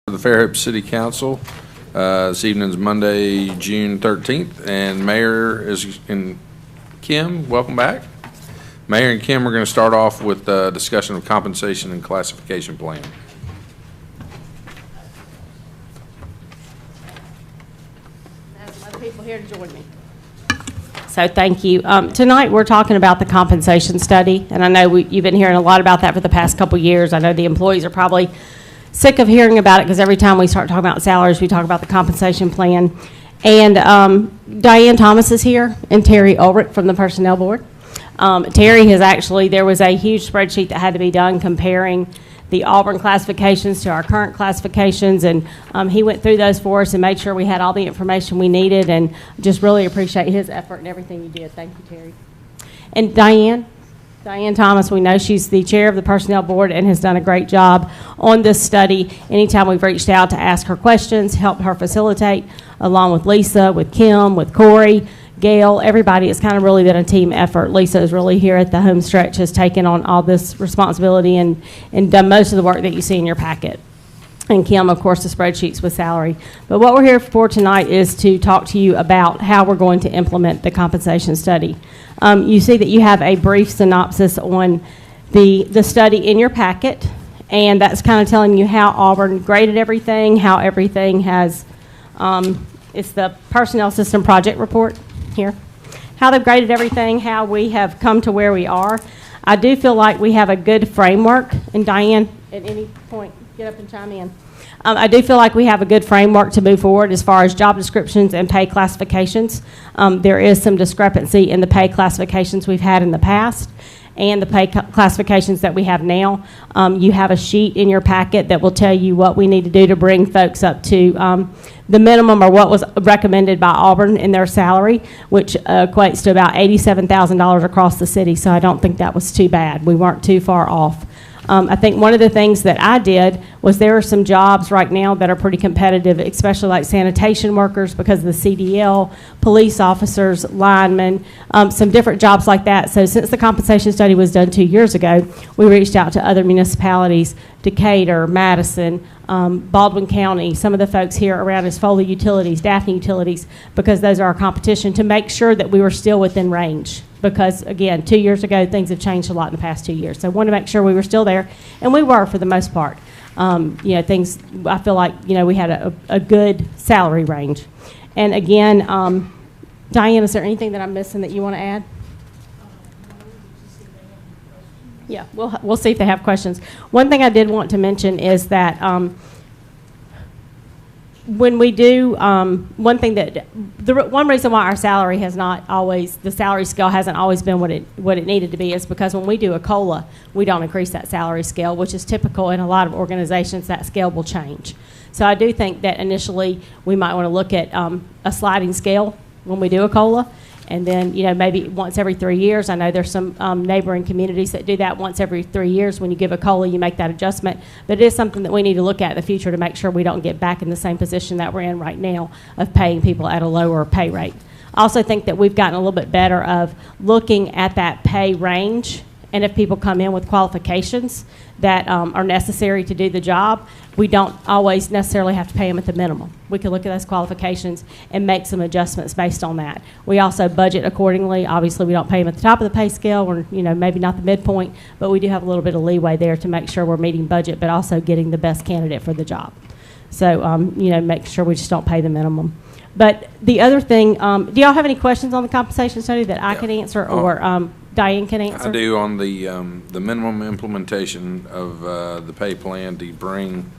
The Fairhope City Council. This evening's Monday, June 13th, and Mayor is in Kim. Welcome back. Mayor and Kim are going to start off with a discussion of compensation and classification plan. I have a lot of people here to join me. So thank you. Tonight we're talking about the compensation study, and I know you've been hearing a lot about that for the past couple years. I know the employees are probably sick of hearing about it because every time we start talking about salaries, we talk about the compensation plan. And Diane Thomas is here, and Terry Ulrich from the Personnel Board. Terry has actually, there was a huge spreadsheet that had to be done comparing the Auburn classifications to our current classifications, and he went through those for us and made sure we had all the information we needed, and just really appreciate his effort and everything you did. Thank you, Terry. And Diane Thomas, we know she's the chair of the Personnel Board and has done a great job on this study. Anytime we've reached out to ask her questions, helped her facilitate, along with Lisa, with Kim, with Corey, Gail, everybody. It's kind of really been a team effort. Lisa is really here at the home stretch, has taken on all this responsibility and done most of the work that you see in your packet. And Kim, of course, the spreadsheets with salary. But what we're here for tonight is to talk to you about how we're going to implement the compensation study. You see that you have a brief synopsis on the study in your packet, and that's kind of telling you how Auburn graded everything, how everything has, it's the Personnel System Project Report here, how they've graded everything, how we have come to where we are. I do feel like we have a good framework, and Diane, at any point, get up and chime in. I do feel like we have a good framework to move forward as far as job descriptions and pay classifications. There is some discrepancy in the pay classifications we've had in the past and the pay classifications that we have now. You have a sheet in your packet that will tell you what we need to do to bring folks up to the minimum or what was recommended by Auburn in their salary, which equates to about $87,000 across the city. So I don't think that was too bad. We weren't too far off. I think one of the things that I did was there are some jobs right now that are pretty competitive, especially like sanitation workers because of the CDL, police officers, linemen, some different jobs like that. So since the compensation study was done 2 years ago, we reached out to other municipalities, Decatur, Madison, Baldwin County, some of the folks here around us, Foley Utilities, Daphne Utilities, because those are our competition, to make sure that we were still within range. Because, again, 2 years ago, things have changed a lot in the past 2 years. So I wanted to make sure we were still there, and we were for the most part. Things, I feel like, we had a good salary range. And, again, Diane, is there anything that I'm missing that you want to add? Yeah, we'll see if they have questions. One thing I did want to mention is that when we do, one reason why our salary has not always, the salary scale hasn't always been what it needed to be is because when we do a COLA, we don't increase that salary scale, which is typical in a lot of organizations. That scale will change. So I do think that initially we might want to look at a sliding scale when we do a COLA. And then, maybe once every 3 years. I know there's some neighboring communities that do that once every 3 years. When you give a COLA, you make that adjustment. But it is something that we need to look at in the future to make sure we don't get back in the same position that we're in right now of paying people at a lower pay rate. I also think that we've gotten a little bit better of looking at that pay range, and if people come in with qualifications that are necessary to do the job, we don't always necessarily have to pay them at the minimum. We can look at those qualifications and make some adjustments based on that. We also budget accordingly. Obviously, we don't pay them at the top of the pay scale, or maybe not the midpoint, but we do have a little bit of leeway there to make sure we're meeting budget, but also getting the best candidate for the job. So, make sure we just don't pay the minimum. But the other thing, do y'all have any questions on the compensation study that I can answer, or Diane can answer? I do on the minimum implementation of the pay plan to bring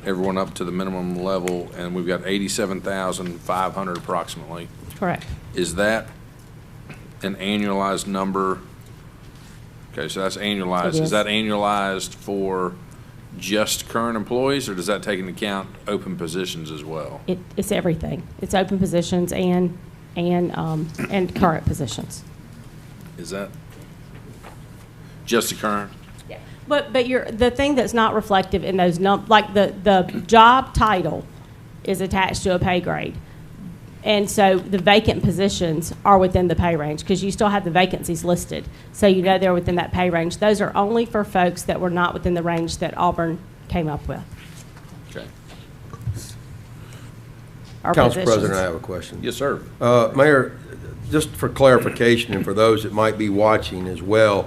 everyone up to the minimum level, and we've got 87,500 approximately. Correct. Is that an annualized number? Okay, so that's annualized. Is that annualized for just current employees, or does that take into account open positions as well? It's everything. It's open positions and current positions. Is that just the current? Yeah. But the thing that's not reflective in those like the job title is attached to a pay grade. And so the vacant positions are within the pay range because you still have the vacancies listed. So they're within that pay range. Those are only for folks that were not within the range that Auburn came up with. Okay. our Council positions. President, I have a question. Yes, sir. Mayor, just for clarification and for those that might be watching as well,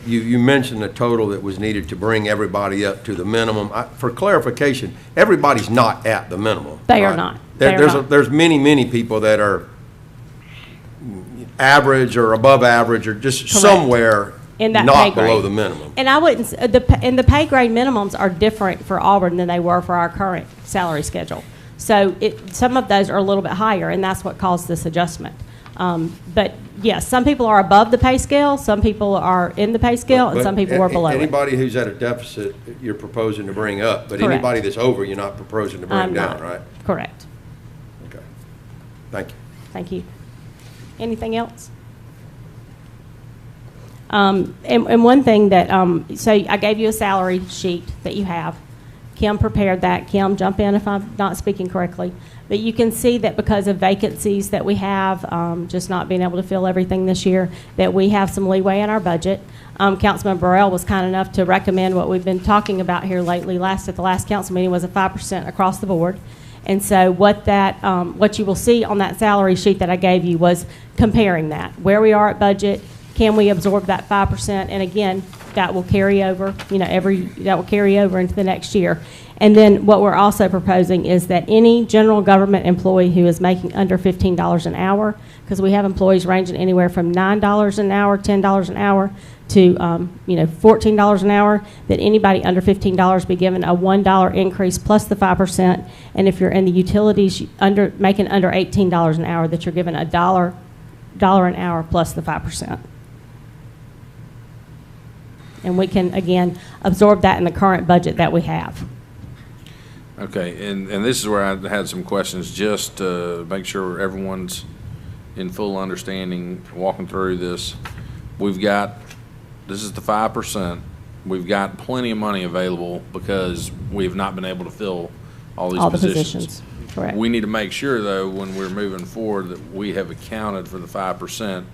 you mentioned the total that was needed to bring everybody up to the minimum. For clarification, everybody's not at the minimum. They are right? not. They are not. There's many people that are average or above average or just Correct. somewhere In that not pay grade. below the minimum. And I wouldn't, and the pay grade minimums are different for Auburn than they were for our current salary schedule. So some of those are a little bit higher, and that's what caused this adjustment. But yes, some people are above the pay scale, some people are in the pay scale, and But some people are below it. Anybody who's at a deficit, you're proposing to bring up, but Correct. anybody that's over, you're not proposing to bring I'm down, not. right? Correct. Okay. Thank you. Thank you. Anything else? And one thing that, so I gave you a salary sheet that you have. Kim prepared that. Kim, jump in if I'm not speaking correctly. But you can see that because of vacancies that we have, just not being able to fill everything this year, that we have some leeway in our budget. Councilman Burrell was kind enough to recommend what we've been talking about here lately. At the last council meeting was a 5% across the board. And so what you will see on that salary sheet that I gave you was comparing that. Where we are at budget, can we absorb that 5%? And again, that will carry over, that will carry over into the next year. And then what we're also proposing is that any general government employee who is making under $15 an hour, because we have employees ranging anywhere from $9 an hour, $10 an hour, to $14 an hour, that anybody under $15 be given a $1 increase plus the 5%. And if you're in the utilities making under $18 an hour, that you're given a dollar an hour plus the 5%. And we can, again, absorb that in the current budget that we have. Okay, and this is where I had some questions, just to make sure everyone's in full understanding, walking through this. This is the 5%. We've got plenty of money available because we have not been able to fill all these positions. Correct. We need to make sure, though, when we're moving forward, that we have accounted for the 5%.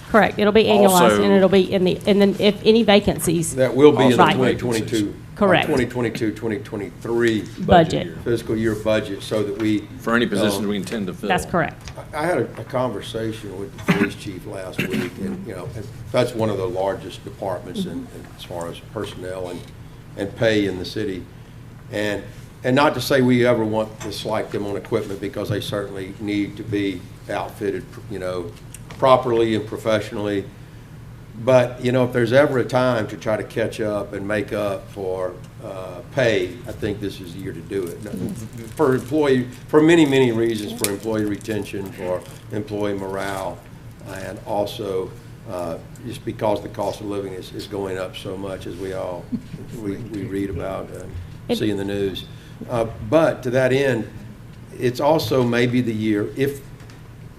Correct. It'll be annualized, Also- and it'll be and then if any vacancies. That will be in the Right. 2022. Correct. 2022-2023 Budget. fiscal year budget, so that we. For any positions we intend to fill. That's correct. I had a conversation with the police chief last week, and, and that's one of the largest departments in as far as personnel and pay in the city. And not to say we ever want to slight them on equipment, because they certainly need to be outfitted, properly and professionally. But, if there's ever a time to try to catch up and make up for pay, I think this is the year to do it. For many reasons, for employee retention, for employee morale, and also just because the cost of living is going up so much, as we read about and see in the news. But to that end, it's also maybe the year, if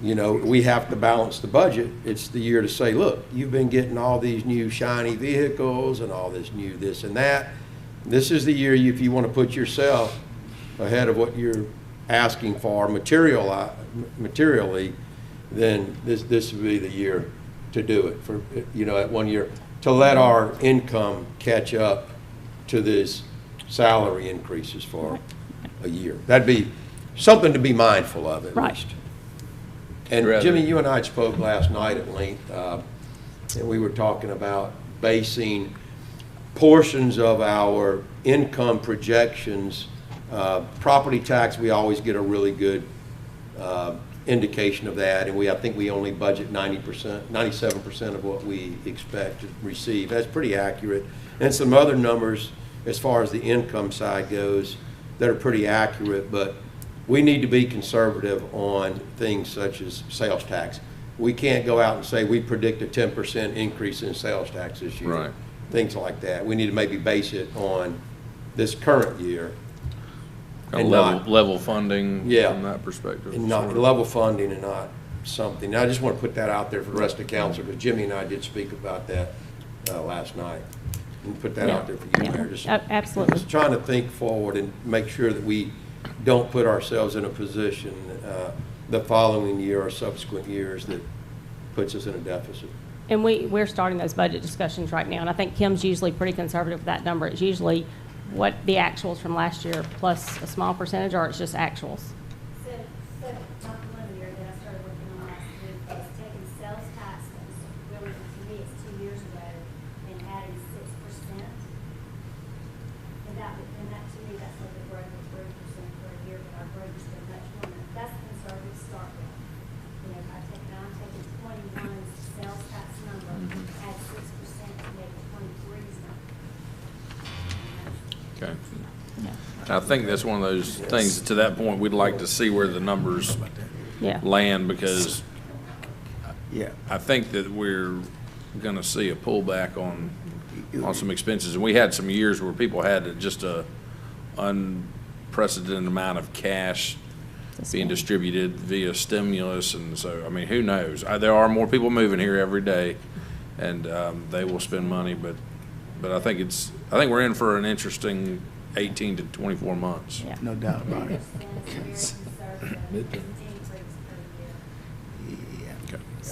we have to balance the budget, it's the year to say, look, you've been getting all these new shiny vehicles and all this new this and that. This is the year, if you want to put yourself ahead of what you're asking for materially, then this would be the year to do it, for at 1 year, to let our income catch up to this salary increases for a year. That'd be something to be mindful of, at least. And Jimmy, you and I spoke last night at length, and we were talking about basing portions of our income projections. Property tax, we always get a really good indication of that, and I think we only budget 90%, 97% of what we expect to receive. That's pretty accurate. And some other numbers as far as the income side goes that are pretty accurate, but we need to be conservative on things such as sales tax. We can't go out and say we predict a 10% increase in sales tax this year. Right. Things like that. We need to maybe base it on this current year. And level funding Yeah. from that perspective. And not level funding, and not something. Now, I just want to put that out there for the rest of the council, because Jimmy and I did speak about that last night. And put that out there for you, Mayor. Absolutely. Just trying to think forward and make sure that we don't put ourselves in a position the following year or subsequent years that puts us in a deficit. And we're starting those budget discussions right now, and I think Kim's usually pretty conservative with that number. It's usually what the actuals from last year plus a small percentage, or it's just actuals? So, not preliminary, that I started working on last week, is taking sales tax, that was really, to me, it's 2 years ago, and adding 6%. And that, to me, that's like a growth of 3% per year, but our growth has been much more than, that's the conservative start with. You know, I'm taking 21's sales tax number, add 6% to make 23's number. Okay. I think that's one of those things, to that point, we'd like to see where the numbers Yeah. land, because Yeah. I think that we're gonna see a pullback on some expenses. And we had some years where people had just a unprecedented amount of cash being distributed via stimulus, and so, I mean, who knows? There are more people moving here every day, and they will spend money, but I think we're in for an interesting 18 to 24 months. Yeah. No doubt about it. Okay. So-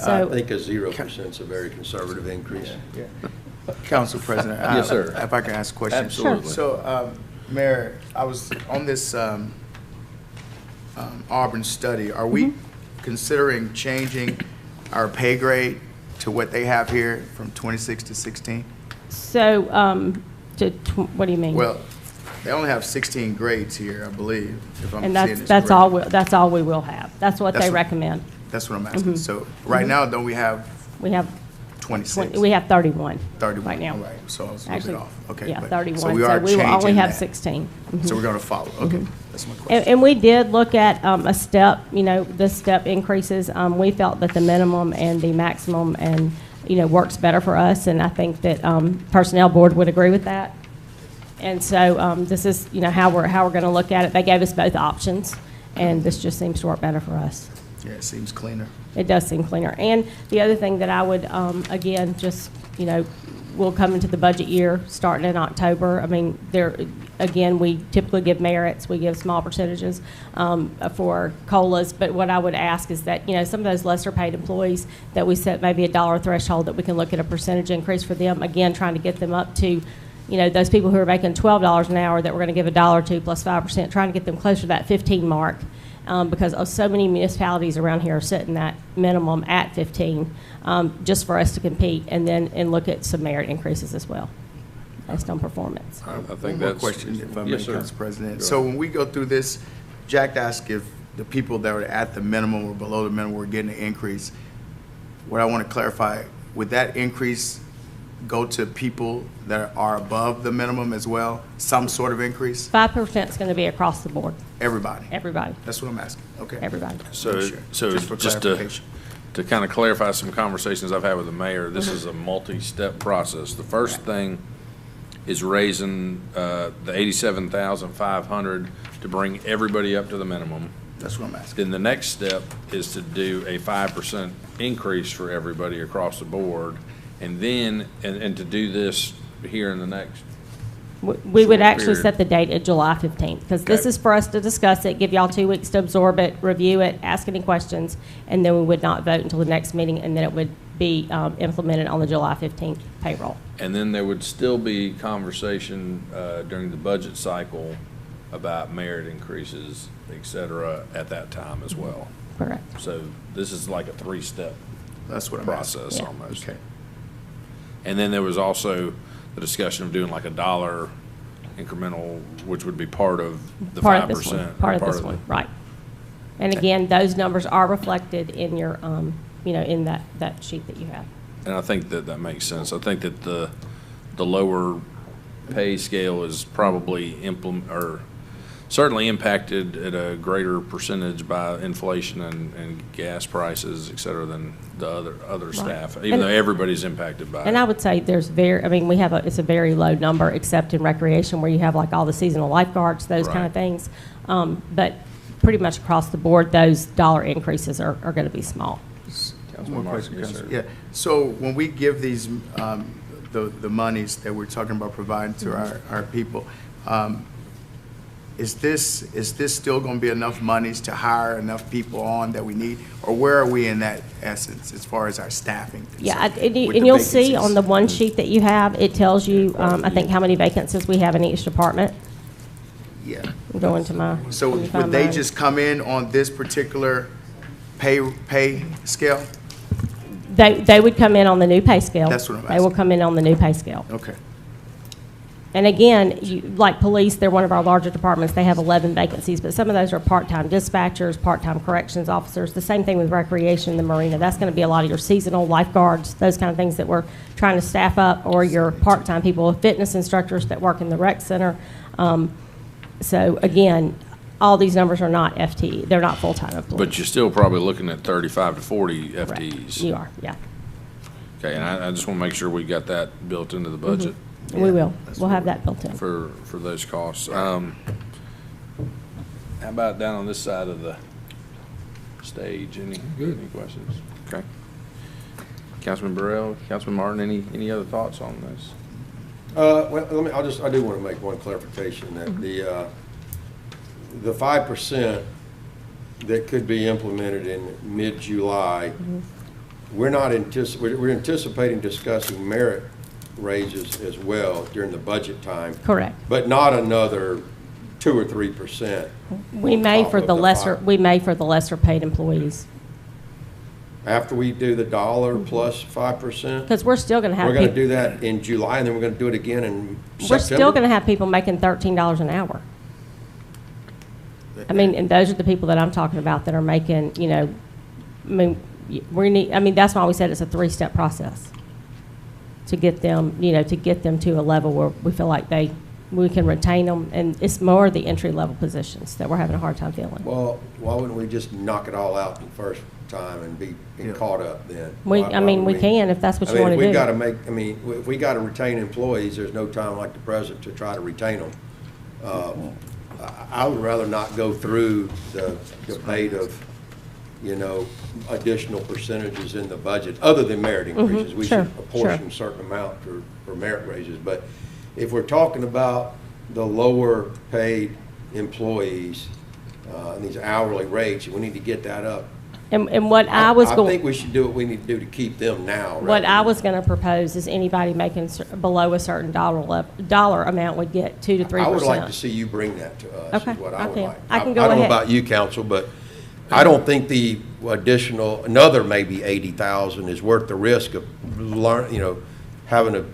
I think a 0% is a very conservative increase. Yeah. Council President. Yes, sir. If I can ask a question. Absolutely. So, Mayor, I was on this Auburn study. Are we considering changing our pay grade to what they have here from 26 to 16? So, what do you mean? Well, they only have 16 grades here, I believe, if I'm And seeing this that's correct. all we will have. That's what That's they what- recommend. That's what I'm asking. So, right now, don't we have We have 26? we have 31 31. right now. All right, so I was a little Actually, bit off. Okay. yeah, but- 31. So we are will only changing have that. 16. So we're going to follow. Okay, that's my question. And we did look at a step, the step increases. We felt that the minimum and the maximum works better for us, and I think that Personnel Board would agree with that. And so this is, how we're going to look at it. They gave us both options, and this just seems to work better for us. Yeah, it seems cleaner. It does seem cleaner. And the other thing that I would, again, just, we'll come into the budget year starting in October. I mean, again, we typically give merits, we give small percentages for COLAs, but what I would ask is that, some of those lesser paid employees, that we set maybe a dollar threshold, that we can look at a percentage increase for them, again, trying to get them up to, those people who are making $12 an hour, that we're going to give $1 to plus 5%, trying to get them closer to that 15 mark. Because so many municipalities around here are setting that minimum at 15, just for us to compete, and look at some merit increases as well, based on performance. I think One more that's. question, if I may, Yes, sir. Council President. Go So ahead. when we go through this, Jack asked if the people that were at the minimum or below the minimum were getting an increase. What I want to clarify, would that increase go to people that are above the minimum as well? Some sort of increase? 5% is going to be across the board, Everybody? everybody, That's what I'm asking. Okay. everybody. So, Sure. so Just for just clarification. to kind of clarify some conversations I've had with the mayor, this is a multi-step process. The first thing is raising the 87,500 to bring everybody up to the minimum. That's what I'm asking. Then the next step is to do a 5% increase for everybody across the board. And then, and to do this here in the next. We would short actually period. set the date at July 15th, because this Okay. is for us to discuss it, give y'all 2 weeks to absorb it, review it, ask any questions, and then we would not vote until the next meeting, and then it would be implemented on the July 15th payroll. And then there would still be conversation during the budget cycle about merit increases, et cetera, at that time as well. Correct. So this is like a 3-step That's what I'm asking. process Yeah. almost. Okay. And then there was also the discussion of doing like a $1 incremental, which would be part of the 5%. Part of this one, or part of this one, right. And again, those numbers are reflected in your, in that sheet that you have. And I think that that makes sense. I think that the lower pay scale is probably certainly impacted at a greater percentage by inflation and gas prices, et cetera, than the other staff, even And- though everybody's impacted by it. And I would say it's a very low number, except in recreation, where you have like all the seasonal lifeguards, those kind of Right. things. But pretty much across the board, those dollar increases are going to be small. One more question, Yes, Council. sir. Yeah, so when we give these, the monies that we're talking about providing to our people, is this still gonna be enough monies to hire enough people on that we need? Or where are we in that essence as far as our staffing? Yeah, concerned and with the you'll see vacancies? on the one sheet that you have, it tells you, I think, how many vacancies we have in each department. Yeah. I'm going to my. So let me find would they mine. just come in on this particular pay scale? They would come in on the new pay scale. That's what I'm They will asking. come in on the new pay scale. Okay. And again, like police, they're one of our larger departments. They have 11 vacancies, but some of those are part-time dispatchers, part-time corrections officers. The same thing with recreation, the marina. That's going to be a lot of your seasonal lifeguards, those kind of things that we're trying to staff up, or your part-time people, fitness instructors that work in the rec center. So again, all these numbers are not FTE. They're not full-time employees. But you're still probably looking at 35 to 40 Correct. FTEs. You are, yeah. Okay, and I just want to make sure we got that built into the budget We will. We'll have that built in. for those costs. How about down on this side of the stage? Any questions? Okay. Councilman Burrell, Councilman Martin, any other thoughts on this? Well, I do want to make one clarification that the 5% that could be implemented in mid-July, we're anticipating discussing merit raises as well during the budget time. Correct. But not another 2 or 3%. We may for of the the lesser, five. we may for the lesser paid employees. After we do the dollar plus 5%, Because we're still going to have we're going to people, do that in July, and then we're going to do it again in September. we're still going to have people making $13 an hour. I mean, and those are the people that I'm talking about that are making, you know, I mean, that's why we said it's a 3-step process to get them, you know, to a level where we feel like we can retain them, and it's more the entry-level positions that we're having a hard time filling. Well, why wouldn't we just knock it all out in the first time and be caught up then? We can, if that's what you want to do. If we got to retain employees, there's no time like the present to try to retain them. I would rather not go through the debate of, you know, additional percentages in the budget, other than merit increases. We Sure, should apportion a certain amount for merit raises. But if we're talking about the lower paid employees, and these hourly rates, we need to get that up. And what I was I going. think we should do what we need to do to keep them now. What I was going to propose is anybody making below a certain dollar amount would get 2 to 3%. I would like to see you bring that to us, Okay, is what I would okay. like. I can go I don't know ahead. about you, council, but I don't think the additional, another maybe 80,000 is worth the risk of having to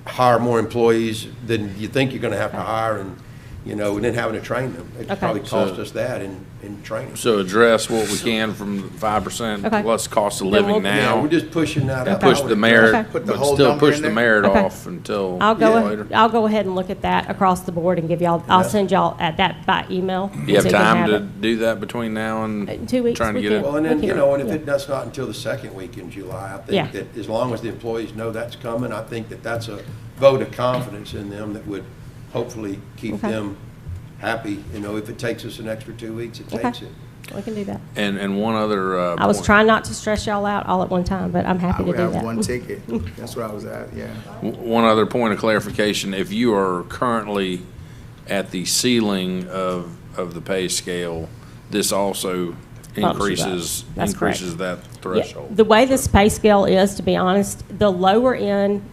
hire more employees than you think you're going to have to hire, and then having to train them. It Okay. probably cost us that in training. So address what we can from 5% Okay. plus cost of Then living we'll- Yeah, now. we're just pushing that up. Push the merit, Okay. Put the but whole still number push in the there? merit Okay. off until I'll go. later. I'll go ahead and look at that across the board and give y'all. I'll Yeah. send y'all at that by email. Do you have so can time to it. do that between now and 2 weeks, trying to we get it? can. Well, and then, Okay. and Yeah. if that's not until the second week in July, I Yeah. think that as long as the employees know that's coming, I think that that's a vote of confidence in them that would hopefully keep Okay. them happy. If it takes us an extra 2 weeks, it Okay. takes it. We can do that. And one other I was point. trying not to stress y'all out all at one time, but I'm I happy to would do have that. one ticket. That's what I was at, yeah. One other point of clarification, if you are currently at the ceiling of the pay scale, this also Bumps you up. increases That's correct. that Yeah, threshold. the way this pay scale is, to be honest, the lower end,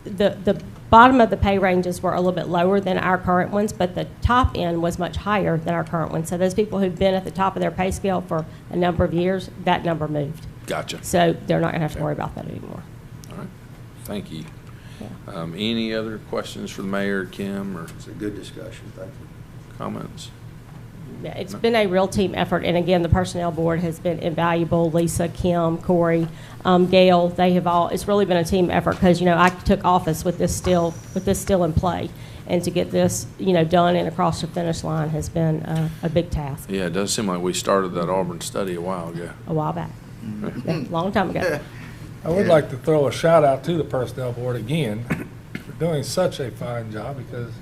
the bottom of the pay ranges were a little bit lower than our current ones, but the top end was much higher than our current ones. So those people who've been at the top of their pay scale for a number of years, that number moved. Gotcha. So they're not going to have to worry about that anymore. All right. Thank you. Yeah. Any other questions for the mayor, Kim, or It's a good discussion. Thank you. comments? Yeah, it's been a real team effort, and again, the personnel board has been invaluable. Lisa, Kim, Corey, Gail, they have all. It's really been a team effort because I took office with this still in play, and to get this done and across the finish line has been a big task. Yeah, it does seem like we started that Auburn study a while ago. A while back, yeah, long time ago. I would like to throw a shout out to the personnel board again for doing such a fine job, because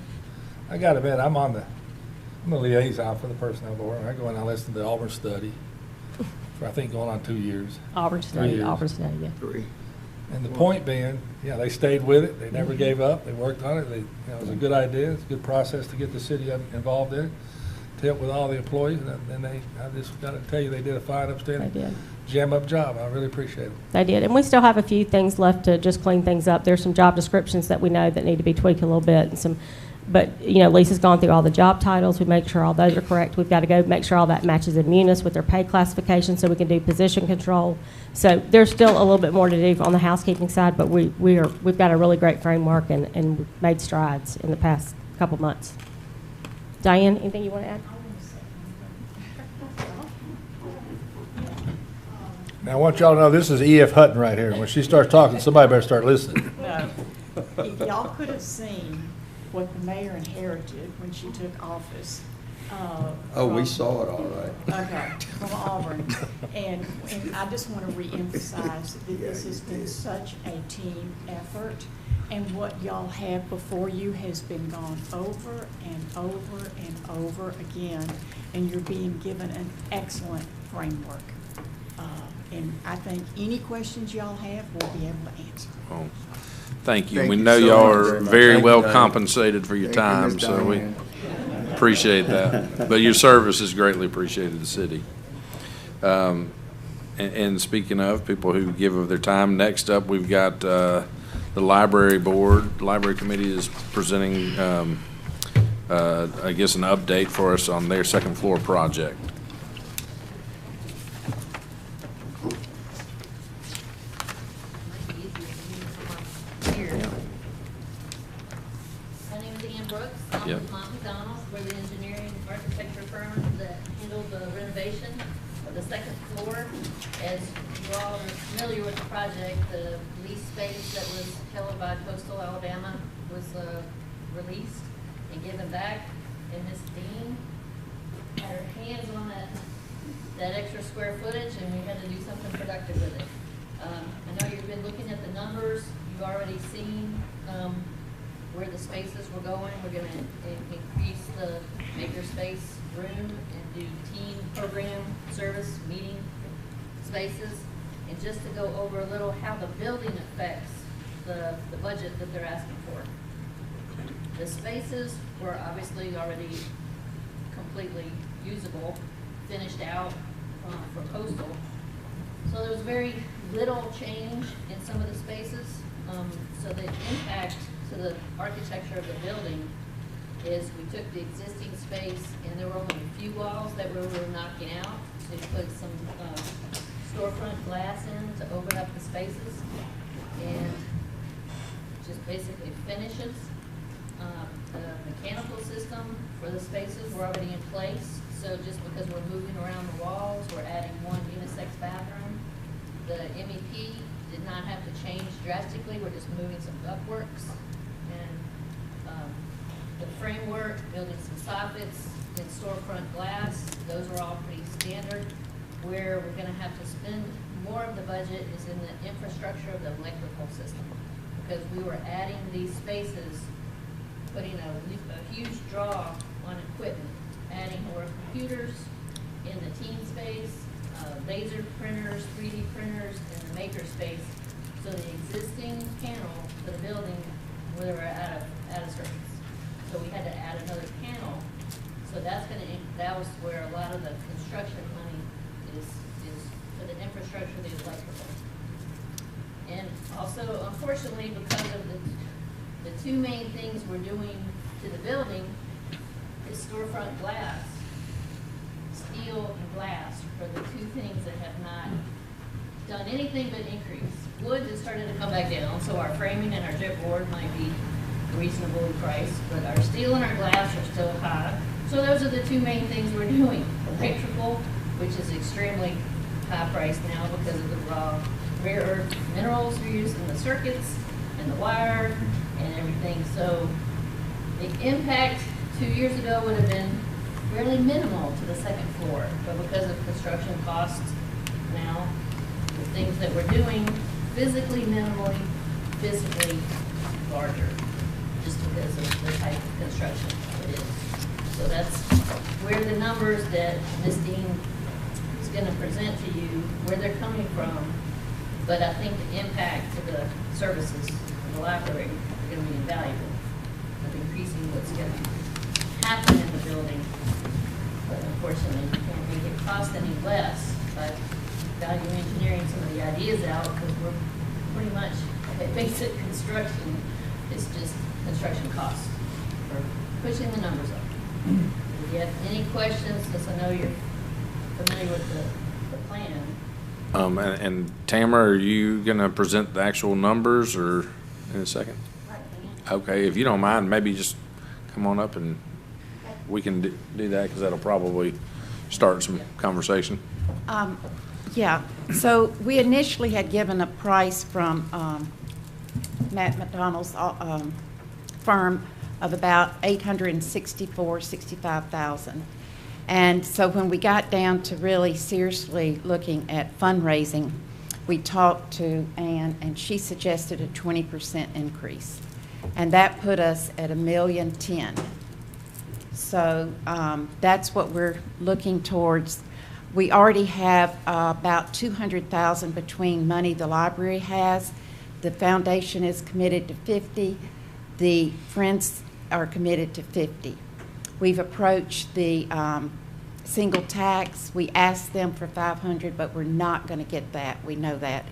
I got to admit, I'm a liaison for the personnel board. I go in and I listen to the Auburn study for, I think, going on 2 years. Auburn 3 State, years. Auburn State, yeah. 3. And the point being, they stayed with it. They never gave up. They worked on it. It was a good idea. It's a good process to get the city involved in it. tip with all the employees, and I just got to tell you, they did a fine, They upstanding, did. jam-up job. I really appreciate it. They did. And we still have a few things left to just clean things up. There's some job descriptions that we know that need to be tweaked a little bit, and some, but, you know, Lisa's gone through all the job titles. We make sure all those are correct. We've got to go make sure all that matches in Munis with their pay classification so we can do position control. So there's still a little bit more to do on the housekeeping side, but we've got a really great framework and we've made strides in the past couple months. Diane, anything you want to add? Now, I want y'all to know, this is E.F. Hutton right here. When she starts talking, somebody better start listening. No. If y'all could have seen what the mayor inherited when she took office. Oh, we from- saw it all right. Okay, from Auburn. And I just want to reemphasize that this has been such a team effort. And what y'all have before you has been gone over and over and over again. And you're being given an excellent framework. And I think any questions y'all have, we'll be able to answer. Well, thank you. Thank We you know so y'all much, are very much. very Thank you, well Diane. compensated for your Thank you, time, Ms. so we Diane. appreciate that. But your service is greatly appreciated to the city. And speaking of people who give of their time, next up, we've got the library board. The library committee is presenting, I guess, an update for us on their second floor project. Here. My name is Ann Brooks. I'm Yep. with Mont McDonald. We're the engineering architecture firm that handled the renovation of the second floor. As you all are familiar with the project, the lease space that was held by Coastal Alabama was released and given back. And Ms. Dean had her hands on that extra square footage, and we had to do something productive with it. I know you've been looking at the numbers. You've already seen where the spaces were going. We're going to increase the makerspace room and do team program service meeting spaces. And just to go over a little how the building affects the budget that they're asking for. The spaces were obviously already completely usable, finished out for Coastal. So there was very little change in some of the spaces. So the impact to the architecture of the building is we took the existing space and there were only a few walls that we were knocking out. So we put some storefront glass in to open up the spaces and just basically finishes. The mechanical system for the spaces were already in place. So just because we're moving around the walls, we're adding one unisex bathroom. The MEP did not have to change drastically. We're just moving some ductworks and the framework, building some soffits and storefront glass. Those are all pretty standard. Where we're going to have to spend more of the budget is in the infrastructure of the electrical system, because we were adding these spaces, putting a huge draw on equipment, adding more computers in the team space, laser printers, 3D printers, and the maker space. So the existing panel for the building, we were out of circuits. So we had to add another panel. So that was where a lot of the construction money is for the infrastructure, the electrical. And also, unfortunately, because of the two main things we're doing to the building is storefront glass. Steel and glass are the two things that have not done anything but increase. Wood has started to come back down, so our framing and our dripboard might be reasonably priced, but our steel and our glass are still high. So those are the two main things we're doing. Electrical, which is extremely high priced now because of the raw rare earth minerals we use in the circuits and the wire and everything. So the impact 2 years ago would have been fairly minimal to the second floor, but because of construction costs now, the things that we're doing physically minimally, physically larger, just because of the type of construction it is. So that's where the numbers that Ms. Dean is going to present to you, where they're coming from. But I think the impact to the services of the library are going to be invaluable of increasing what's going to happen in the building unfortunately, we can't make it cost any less by value engineering some of the ideas out, because we're pretty much at basic construction, it's just construction costs. We're pushing the numbers up. If you have any questions, since I know you're familiar with the plan. And Tamara, are you gonna present the actual numbers or in a second? Okay, if you don't mind, maybe just come on up and we can do that, because that'll probably start some conversation. Yeah, so we initially had given a price from Matt McDonald's firm of about $865,000. And so when we got down to really seriously looking at fundraising, we talked to Ann, and she suggested a 20% increase. And that put us at $1,010,000. So that's what we're looking towards. We already have about $200,000 between money the library has. The foundation is committed to 50. The Friends are committed to 50. We've approached the single tax. We asked them for 500, but we're not going to get that. We know that.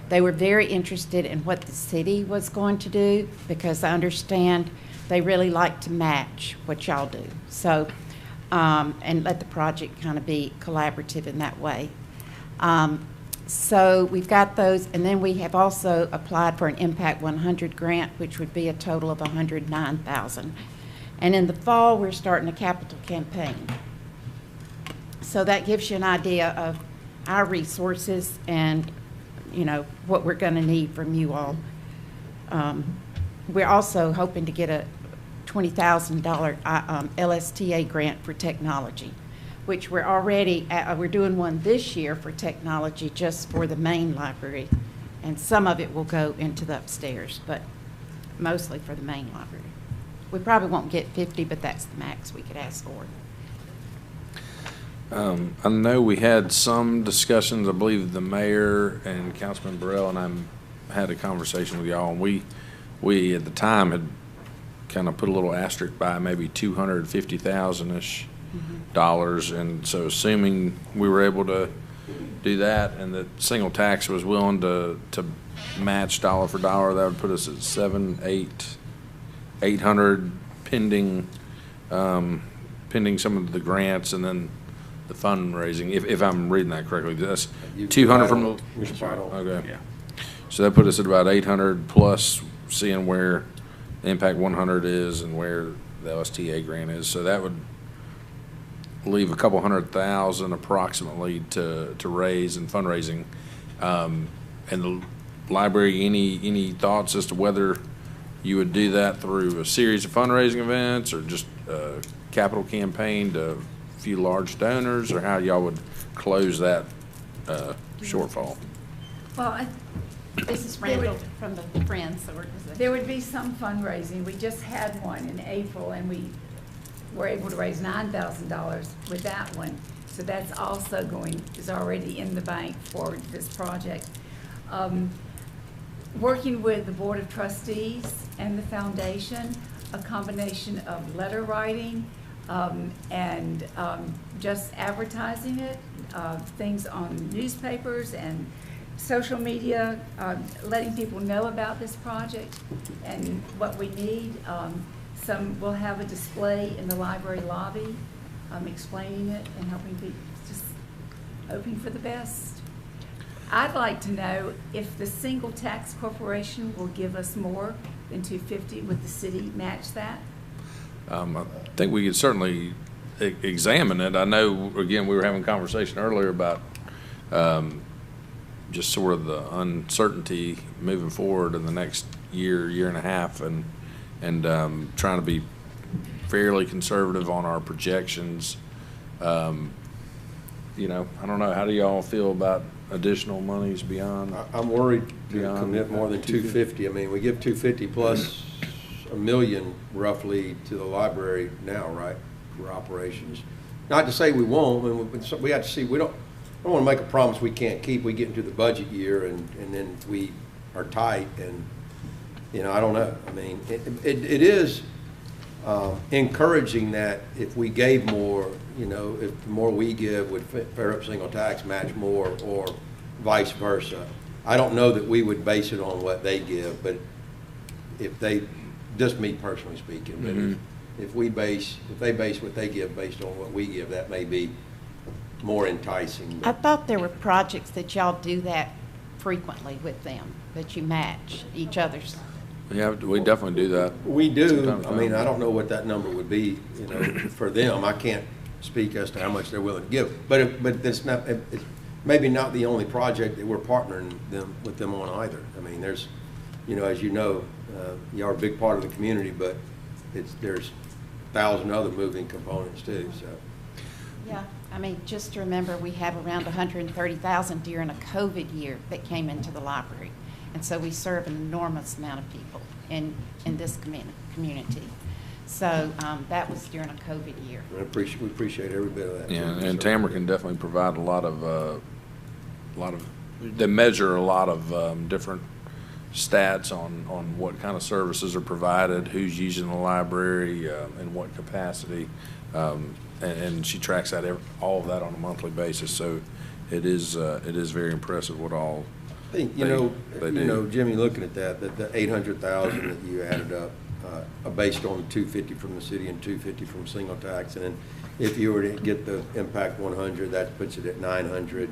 They were very interested in what the city was going to do, because I understand they really like to match what y'all do. So, and let the project kind of be collaborative in that way. So we've got those, and then we have also applied for an Impact 100 grant, which would be a total of $109,000. And in the fall, we're starting a capital campaign. So that gives you an idea of our resources and, you know, what we're going to need from you all. We're also hoping to get a $20,000 LSTA grant for technology, which we're already, we're doing one this year for technology just for the main library. And some of it will go into the upstairs, but mostly for the main library. We probably won't get 50, but that's the max we could ask for. I know we had some discussions, I believe the mayor and Councilman Burrell and I had a conversation with y'all, and we at the time had kind of put a little asterisk by maybe $250,000-ish dollars, and so assuming we were able to do that and that single tax was willing to match dollar for dollar, that would put us at $800 pending some of the grants and then the fundraising, if I'm reading that correctly. That's 200 from Mr. Final. Okay. Yeah. So that put us at about 800 plus, seeing where the Impact 100 is and where the LSTA grant is. So that would leave a couple $100,000 approximately to raise in fundraising. And the library, any thoughts as to whether you would do that through a series of fundraising events or just a capital campaign to a few large donors, or how y'all would close that shortfall? Well, this is Randall from the Friends organization. There would be some fundraising. We just had one in April, and we were able to raise $9,000 with that one. So that's also is already in the bank for this project. Working with the Board of Trustees and the foundation, a combination of letter writing and just advertising it, things on newspapers and social media, letting people know about this project and what we need. We'll have a display in the library lobby, explaining it and helping people, just hoping for the best. I'd like to know if the single tax corporation will give us more than $250. Would the city match that? I think we could certainly examine it. I know, again, we were having a conversation earlier about just sort of the uncertainty moving forward in the next year and a half, and trying to be fairly conservative on our projections. You know, I don't know, how do y'all feel about additional monies beyond? I'm worried to Beyond commit more than 250. I mean, we give 250 plus $1 million roughly to the library now, right, for operations. Not to say we won't, I mean, we have to see, we don't want to make a promise we can't keep. We get into the budget year and then we are tight, and, you know, I don't know. I mean, it is encouraging that if we gave more, you know, if the more we give, would Fairhope single tax match more or vice versa. I don't know that we would base it on what they give, but if they, just me personally speaking, but if they base what they give based on what we give, that may be more enticing. I thought there were projects that y'all do that frequently with them, that you match each other's. Yeah, we definitely do that. We do. Sometimes I mean, I don't know what that number would be, you know, for them. I can't speak as to how much they're willing to give. But it's not, it's maybe not the only project that we're partnering with them on either. I mean, there's, you know, as you know, you are a big part of the community, but there's 1,000 other moving components too, so. Yeah, I mean, just to remember, we have around 130,000 during a COVID year that came into the library. And so we serve an enormous amount of people in this community. So that was during a COVID year. We appreciate every bit of that. Yeah, and Tamara can definitely provide a lot of, they measure a lot of different stats on what kind of services are provided, who's using the library, in what capacity, and she tracks that all of that on a monthly basis. So it is very impressive what all. I think, you know, Jimmy, looking at that the 800,000 that you added up, based on 250 from the city and 250 from single tax, and then if you were to get the impact 100, that puts it at 900.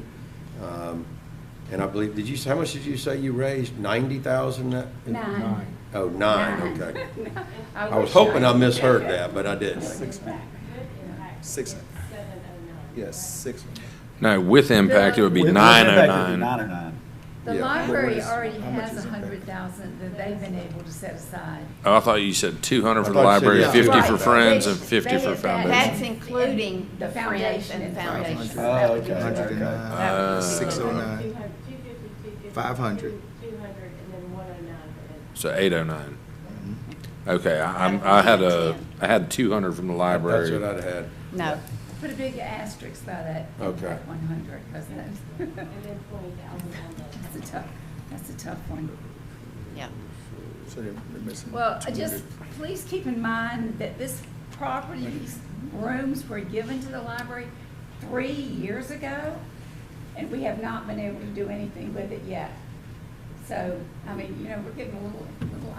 And I believe, how much did you say you raised? 90,000? Nine. Oh, 9, okay. I was hoping I misheard that, but I didn't. 6. Yes, 6. No, with impact, it would be With 909. 909. The Yeah. library How already much has is impact? 100,000 that they've been able to set aside. Oh, I thought you said 200 for the I thought you said, library, yeah. 50 Right. for Friends, and They- 50 they for have that. Foundation. That's including The the Friends foundation and and Foundation. Foundation. Oh, okay. 109, That was- 609, 250, 500. 200, and then 109 for So 809. Okay, I had 200 from the That's library. what I'd have had. No, Put a big asterisk by that. Okay. 100, because and then 20,000 on the. that's a tough one. yeah. So they're missing. Well, 200. just please keep in mind that this property, these rooms were given to the library 3 years ago, and we have not been able to do anything with it yet. So, I mean, you know, we're getting a little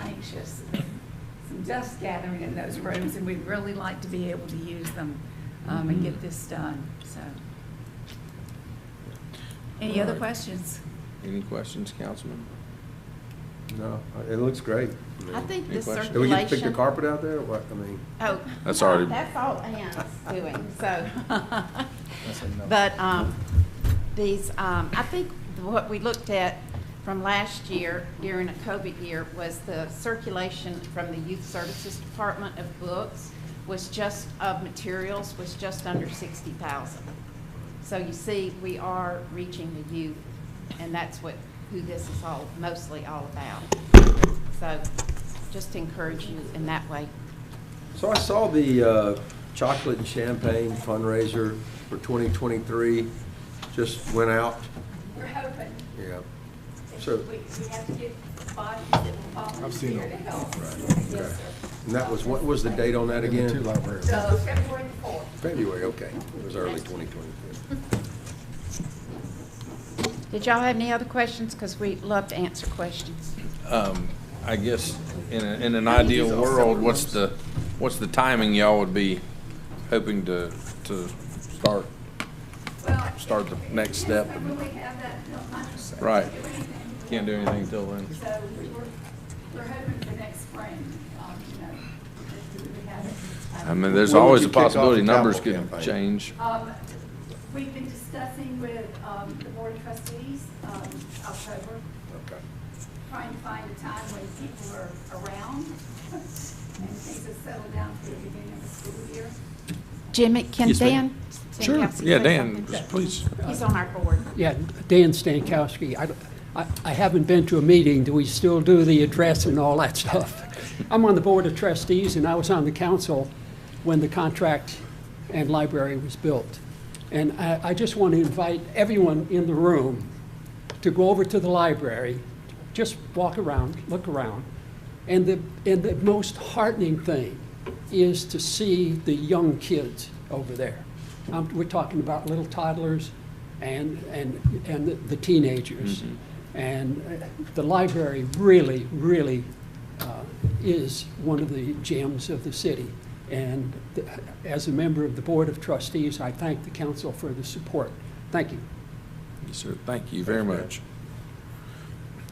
anxious. Some dust gathering in those rooms, and we'd really like to be able to use them and get this done, so. Any other questions? Any questions, Councilman? No, it looks great. I think the Any questions? Do we get to pick the circulation. carpet out there or what? I mean, Oh. That's already- That's all Ann's doing, so. That's enough. But these, I think what we looked at from last year during a COVID year was the circulation from the Youth Services Department of books was just, of materials, was just under 60,000. So you see, we are reaching the youth, and that's who this is mostly all about. So just to encourage you in that way. so I saw the chocolate and champagne fundraiser for 2023 just went out. We're hoping. Yeah. So, We have to get bodies that will volunteer I've seen to it. help. right, Yes, okay. sir. And that was, what was the date on that And the again? 2 libraries. February the 4th. February, okay. It was early 2022. Did y'all have any other questions? Because we love to answer questions. I guess in an ideal world, what's the timing y'all would be hoping to start the next step? We really have that until March. Right. Can't do anything till then. So we're hoping for next spring, you know, to really have it. I mean, there's When would always you a kick off possibility the numbers capital could campaign? change. We've been discussing with the Board of Trustees, October, Okay. trying to find a time when people are around and things have settled down for the beginning of the school year. Jimmy, can Yes, ma'am. Dan? Sure. Stankowski Yeah, say Dan, something? please. He's on our board. Yeah, Dan Stankowski. I haven't been to a meeting. Do we still do the address and all that stuff? I'm on the Board of Trustees, and I was on the council when the contract and library was built. And I just want to invite everyone in the room to go over to the library, just walk around, look around. And the most heartening thing is to see the young kids over there. We're talking about little toddlers and the teenagers. And the library really, really is one of the gems of the city. And as a member of the Board of Trustees, I thank the council for the support. Thank you. Yes, sir. Thank you very much.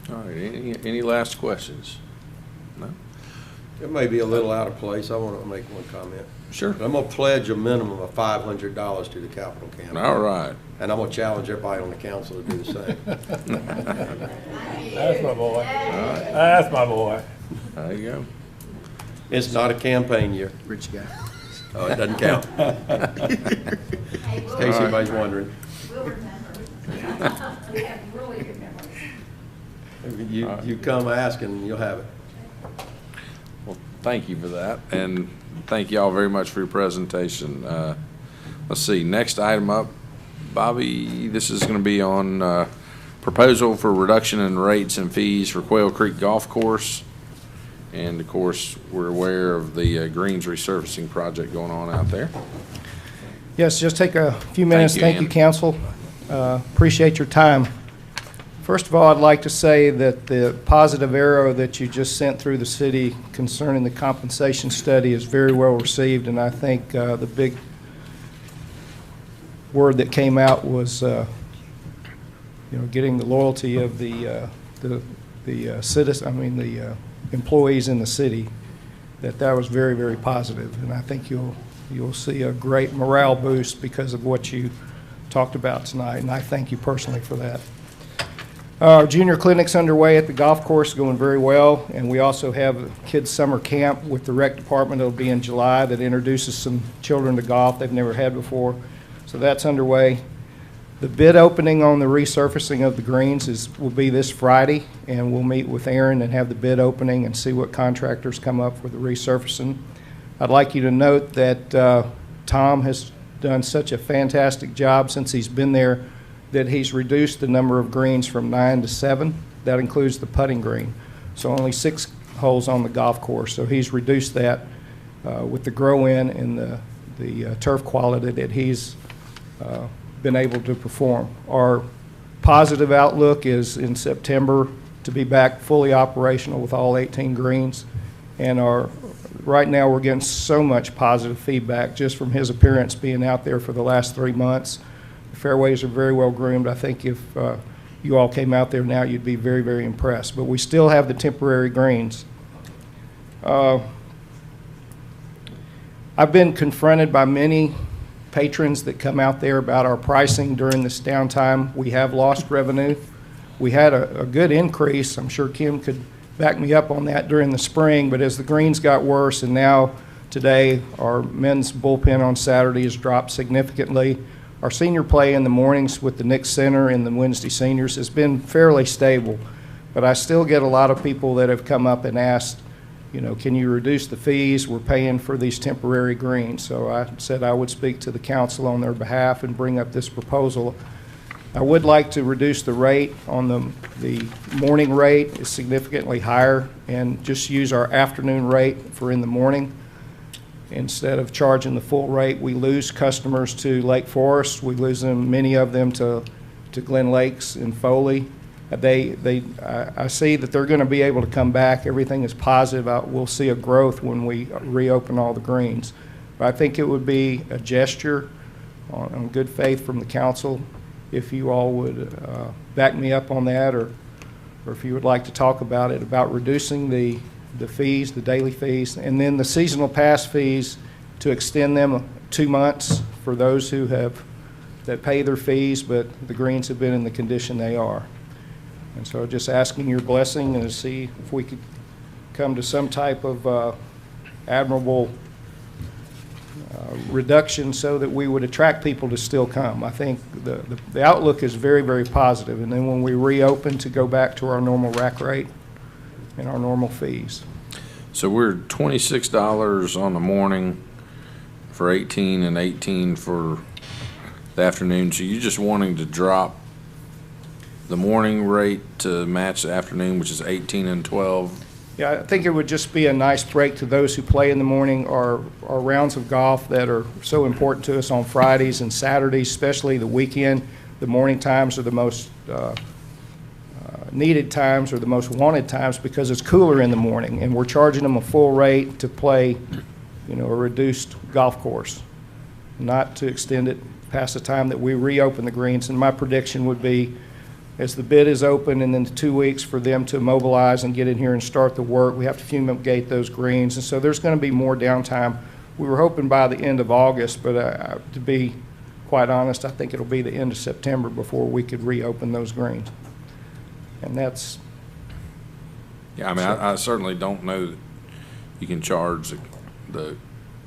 All right, any last questions? No? It may be a little out of place. I want to make one comment. Sure. I'm going to pledge a minimum of $500 to the capital campaign. All right. And I'm going to challenge everybody on the council to do the same. That's my boy. That's my boy. There you go. It's not a campaign year. Rich guy. Oh, it doesn't count. In case anybody's wondering. We'll remember. We have really good memories. You come asking, and you'll have it. Well, thank you for that, and thank you all very much for your presentation. Let's see, next item up, Bobby, this is going to be on proposal for reduction in rates and fees for Quail Creek Golf Course. And of course, we're aware of the greens resurfacing project going on out there. Yes, just take a few minutes. Thank you, council. Appreciate your time. First of all, I'd like to say that the positive arrow that you just sent through the city concerning the compensation study is very well received, and I think the big word that came out was, getting the loyalty of the employees in the city. That was very, very positive, and I think you'll see a great morale boost because of what you talked about tonight, and I thank you personally for that. Our junior clinic's underway at the golf course, going very well, and we also have a kids' summer camp with the rec department. It'll be in July that introduces some children to golf they've never had before, so that's underway. The bid opening on the resurfacing of the greens will be this Friday, and we'll meet with Aaron and have the bid opening and see what contractors come up for the resurfacing. I'd like you to note that Tom has done such a fantastic job since he's been there that he's reduced the number of greens from 9 to 7. That includes the putting green. So only 6 holes on the golf course. So he's reduced that with the grow-in and the turf quality that he's been able to perform. Our positive outlook is in September to be back fully operational with all 18 greens. And right now we're getting so much positive feedback just from his appearance being out there for the last 3 months. The fairways are very well groomed. I think if you all came out there now, you'd be very, very impressed. But we still have the temporary greens. I've been confronted by many patrons that come out there about our pricing during this downtime. We have lost revenue. We had a good increase. I'm sure Kim could back me up on that during the spring, but as the greens got worse, and now today our men's bullpen on Saturday has dropped significantly. Our senior play in the mornings with the Nick Center and the Wednesday seniors has been fairly stable, but I still get a lot of people that have come up and asked, can you reduce the fees? We're paying for these temporary greens. So I said I would speak to the council on their behalf and bring up this proposal. I would like to reduce the rate on the morning rate is significantly higher, and just use our afternoon rate for in the morning. Instead of charging the full rate, we lose customers to Lake Forest. We lose them, many of them, to Glen Lakes and Foley. I see that they're going to be able to come back. Everything is positive. We'll see a growth when we reopen all the greens. But I think it would be a gesture on good faith from the council if you all would back me up on that, or if you would like to talk about it, about reducing the fees, the daily fees, and then the seasonal pass fees to extend them 2 months for those that pay their fees, but the greens have been in the condition they are. And so just asking your blessing and to see if we could come to some type of admirable reduction so that we would attract people to still come. I think the outlook is very, very positive. And then when we reopen, to go back to our normal rack rate and our normal fees. So we're $26 on the morning for 18 and 18 for the afternoon. So you're just wanting to drop the morning rate to match the afternoon, which is 18 and 12. Yeah, I think it would just be a nice break to those who play in the morning. Our rounds of golf that are so important to us on Fridays and Saturdays, especially the weekend. The morning times are the most needed times or the most wanted times because it's cooler in the morning, and we're charging them a full rate to play, a reduced golf course, not to extend it past the time that we reopen the greens. And my prediction would be, as the bid is open and then 2 weeks for them to mobilize and get in here and start the work, we have to fumigate those greens. And so there's going to be more downtime. We were hoping by the end of August, but to be quite honest, I think it'll be the end of September before we could reopen those greens. And that's... Yeah, I mean, I certainly don't know that you can charge the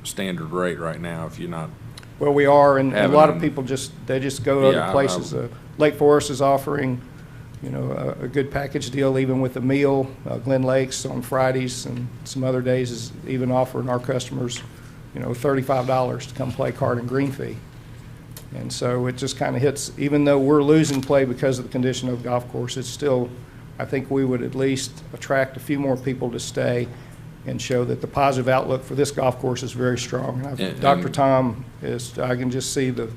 standard rate right now if you're not. Well, we are, and a lot of Having- people they just go to other places. Lake Forest is offering, a good package deal even with a meal. Glen Lakes on Fridays and some other days is even offering our customers, $35 to come play card and green fee. And so it just kind of hits, even though we're losing play because of the condition of the golf course, it's still, I think we would at least attract a few more people to stay and show that the positive outlook for this golf course is very strong. And Dr. Tom I can just see the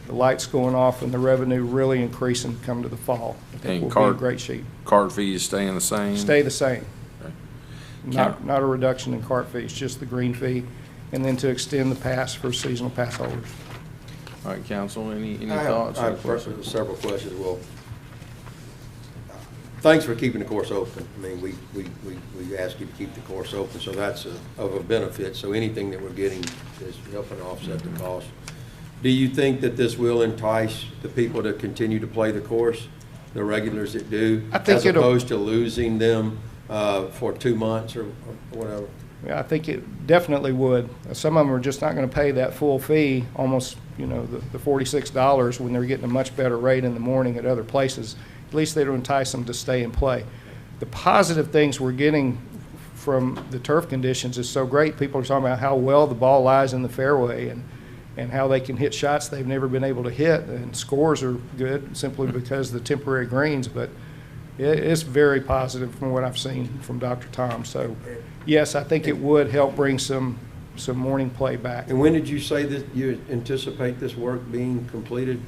lights going off and the revenue really increasing come to the fall. I think we'll be in great shape. Cart fees staying the same? Stay the same. Okay. Not a reduction in cart fees, just the green fee, and then to extend the pass for seasonal pass holders. All right, council, any I thoughts? have several questions. Well, thanks for keeping the course open. I mean, we ask you to keep the course open, so that's of a benefit. So anything that we're getting is helping offset the cost. Do you think that this will entice the people to continue to play the course, the regulars that do, I think as opposed to losing them for 2 months or whatever? Yeah, I think it definitely would. Some of them are just not going to pay that full fee, almost, the $46 when they're getting a much better rate in the morning at other places. At least they don't entice them to stay and play. The positive things we're getting from the turf conditions is so great. People are talking about how well the ball lies in the fairway and how they can hit shots they've never been able to hit, and scores are good simply because of the temporary greens. But it's very positive from what I've seen from Dr. Tom. So, yes, I think it would help bring some morning play back. And when did you say that you anticipate this work being completed?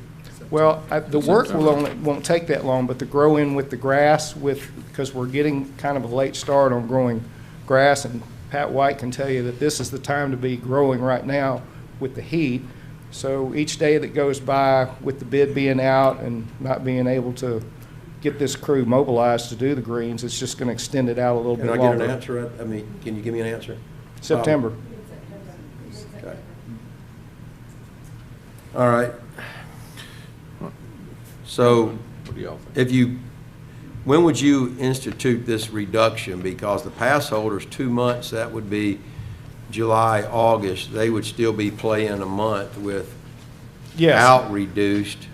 Well, the work won't take that long, but to grow in with the grass, because we're getting kind of a late start on growing grass, and Pat White can tell you that this is the time to be growing right now with the heat. So each day that goes by with the bid being out and not being able to get this crew mobilized to do the greens, it's just going to extend it out a little bit longer. Can I get an answer? I mean, can you give me an answer? September. Okay. All right. So What do y'all think? when would you institute this reduction? Because the pass holders, 2 months, that would be July, August, they would still be playing a month without reduced.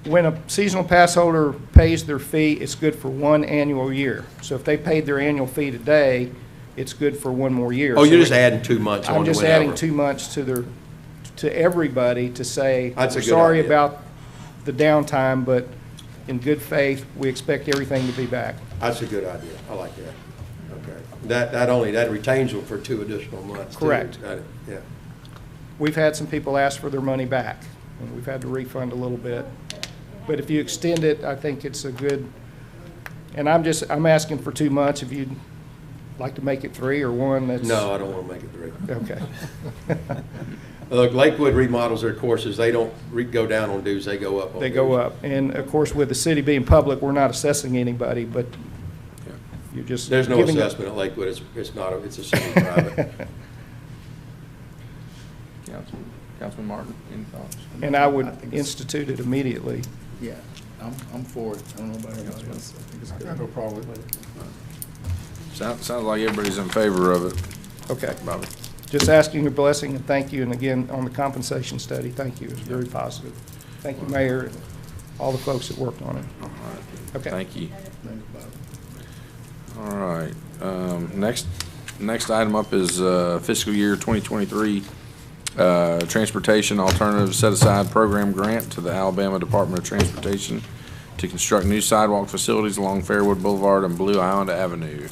When a seasonal pass holder pays their fee, it's good for 1 annual year. So if they paid their annual fee today, it's good for 1 more year. Oh, So you're just adding 2 months on to I'm just whenever. adding 2 months to everybody to say, That's a we're good sorry idea. about the downtime, but in good faith, we expect everything to be back. That's a good idea. I like that. Okay. That retains them for 2 additional months. too. Correct. Yeah. We've had some people ask for their money back, and we've had to refund a little bit. But if you extend it, I think it's a good, and I'm asking for 2 months. If you'd like to make it 3 or 1, that's. No, I don't want to make it 3. Okay. Look, Lakewood remodels their courses. They don't go down on dues, they go up on They dues. go up. And of course, with the city being public, we're not assessing anybody, but you're just. There's no giving it- assessment at Lakewood. It's not, it's a semi-private. Councilman Martin, any thoughts? And I would institute it immediately. Yeah, I'm for it. I don't know about everybody else. I think it's I good. got no problem with it. Sounds like everybody's in favor of it, Okay. Bobby. Just asking your blessing and thank you. And again, on the compensation study, thank you. It's very positive. Thank you, Mayor, and all the folks that worked on it. All right. Okay. Thank you. Thank you, Bob. All right. Next item up is fiscal year 2023 Transportation Alternative Set-Aside Program Grant to the Alabama Department of Transportation to construct new sidewalk facilities along Fairwood Boulevard and Blue Island Avenue.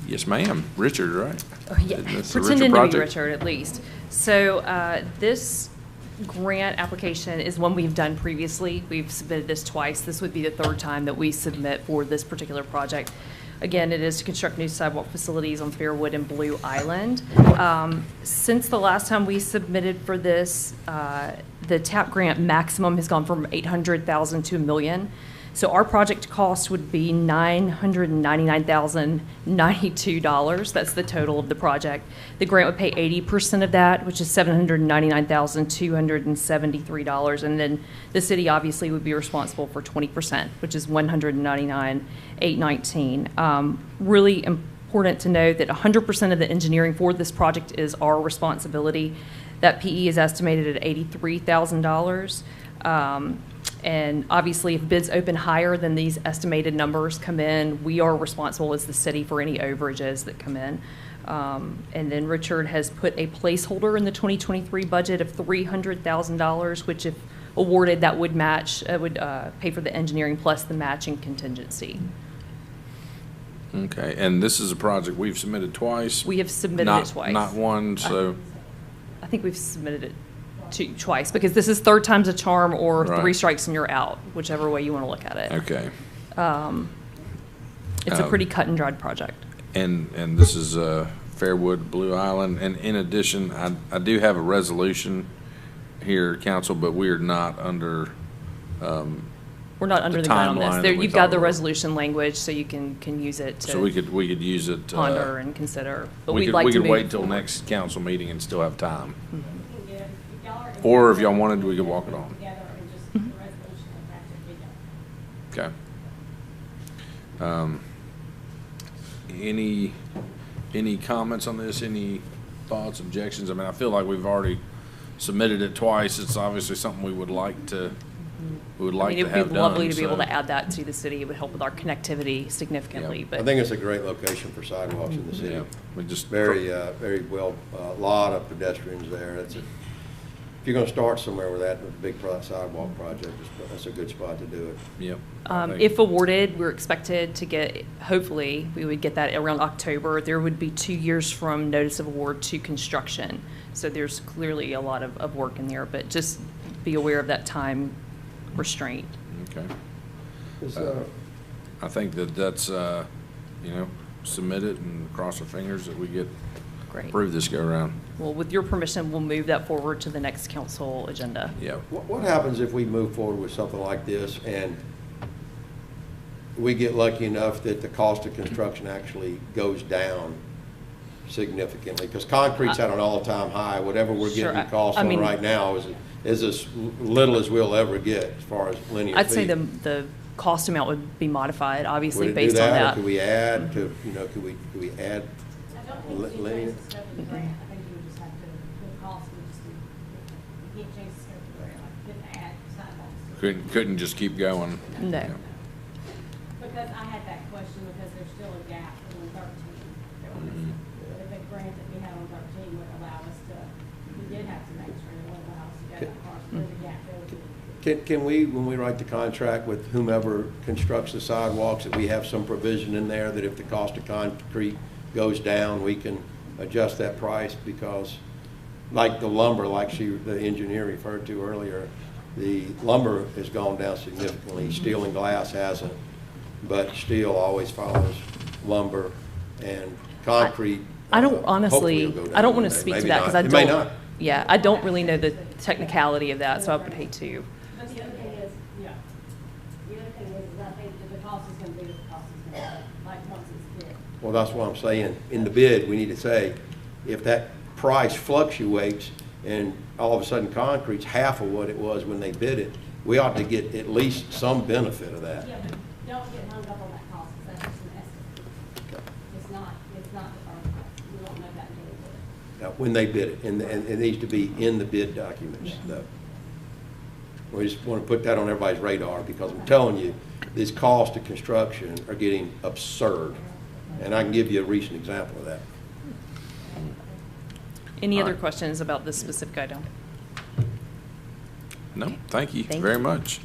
Yes, ma'am. Richard, right? Yeah, Isn't this the pretending to be project? Richard at least. So this grant application is one we've done previously. We've submitted this twice. This would be the third time that we submit for this particular project. Again, it is to construct new sidewalk facilities on Fairwood and Blue Island. Since the last time we submitted for this, the TAP grant maximum has gone from $800,000 to $1 million. So our project cost would be $999,092. That's the total of the project. The grant would pay 80% of that, which is $799,273. And then the city obviously would be responsible for 20%, which is $199,819. Really important to note that 100% of the engineering for this project is our responsibility. That PE is estimated at $83,000. And obviously, if bids open higher than these estimated numbers come in, we are responsible as the city for any overages that come in. And then Richard has put a placeholder in the 2023 budget of $300,000, which if awarded, that would match, would pay for the engineering plus the matching contingency. Okay, and this is a project we've submitted twice? We have submitted Not- it twice. Not one, so, I think we've submitted it twice, because this is third time's a charm or Right. 3 strikes and you're out, whichever way you want to look at it. okay. It's a pretty cut and dried project. And this is Fairwood, Blue Island, and in addition, I do have a resolution here, council, but we are not under, We're not under the the gun on timeline this. that There, we you've got thought the we were. resolution language, so you can use it so we to could use it. ponder and consider. But We we'd could, like we to could move wait till forward. next council meeting and still have time. Mm-hmm. Or if y'all wanted, we could walk it on. Together and just the resolution of that to be done. Okay. Any comments on this? Any thoughts, objections? I mean, I feel like we've already submitted it twice. It's obviously something we would like to, I mean, it have would be done. lovely to be able so- to add that to the city. It would help with our connectivity significantly, Yeah. I but think it's a great location for sidewalks in the city. Yeah, we just. Very well, a lot of pedestrians there. If you're gonna start somewhere with that, a big sidewalk project, that's a good spot to do it. Yep. I think- if awarded, we're expected to get, hopefully, we would get that around October. There would be 2 years from notice of award to construction. So there's clearly a lot of work in there, but just be aware of that time restraint. Okay. Is, I think that's, submit it and cross our fingers that we get Great. approved this go around. Well, with your permission, we'll move that forward to the next council agenda. Yeah. What happens if we move forward with something like this and we get lucky enough that the cost of construction actually goes down significantly? Because concrete's at an all-time high. Whatever we're Sure, getting cost I on mean- right now is as little as we'll ever get as far as linear feet. I'd say the cost amount would be modified, obviously, Would it do based on that, or that. could we add to, could we add? I don't think you Linear? change the scope of the grant. I think you would just have to, the cost would just be, you can't change the scope of the grant, like, couldn't add sidewalks. Couldn't just keep going. No. Yeah. Because I had that question, because there's still a gap on 13. There was, the grant that we had on 13 would allow us to, we did have some extra, it would allow us to go that far, so there's a gap there. Can we, when we write the contract with whomever constructs the sidewalks, that we have some provision in there that if the cost of concrete goes down, we can adjust that price? Because like the lumber, like the engineer referred to earlier, the lumber has gone down significantly. Steel and glass hasn't, but steel always follows lumber, and concrete. I don't hopefully honestly, will go down I don't want one to day. speak to Maybe that not. because I It may don't. not. Yeah, I don't really know the technicality of that, so I would hate to. But the other thing is, yeah, the other thing is I think that the cost is gonna be what the cost is gonna be, like, once it's bid. Well, that's what I'm saying. In the bid, we need to say, if that price fluctuates and all of a sudden concrete's half of what it was when they bid it, we ought to get at least some benefit of that. Yeah, but don't get hung up on that cost, because that's just an estimate. It's not the firm price. We won't know that until we bid it. Now, when they bid it, and it needs to be in the bid documents, though. We just want to put that on everybody's radar, because I'm telling you, these costs of construction are getting absurd. And I can give you a recent example of that. Any All other right. questions about this specific item? No, thank you Thank very you. much.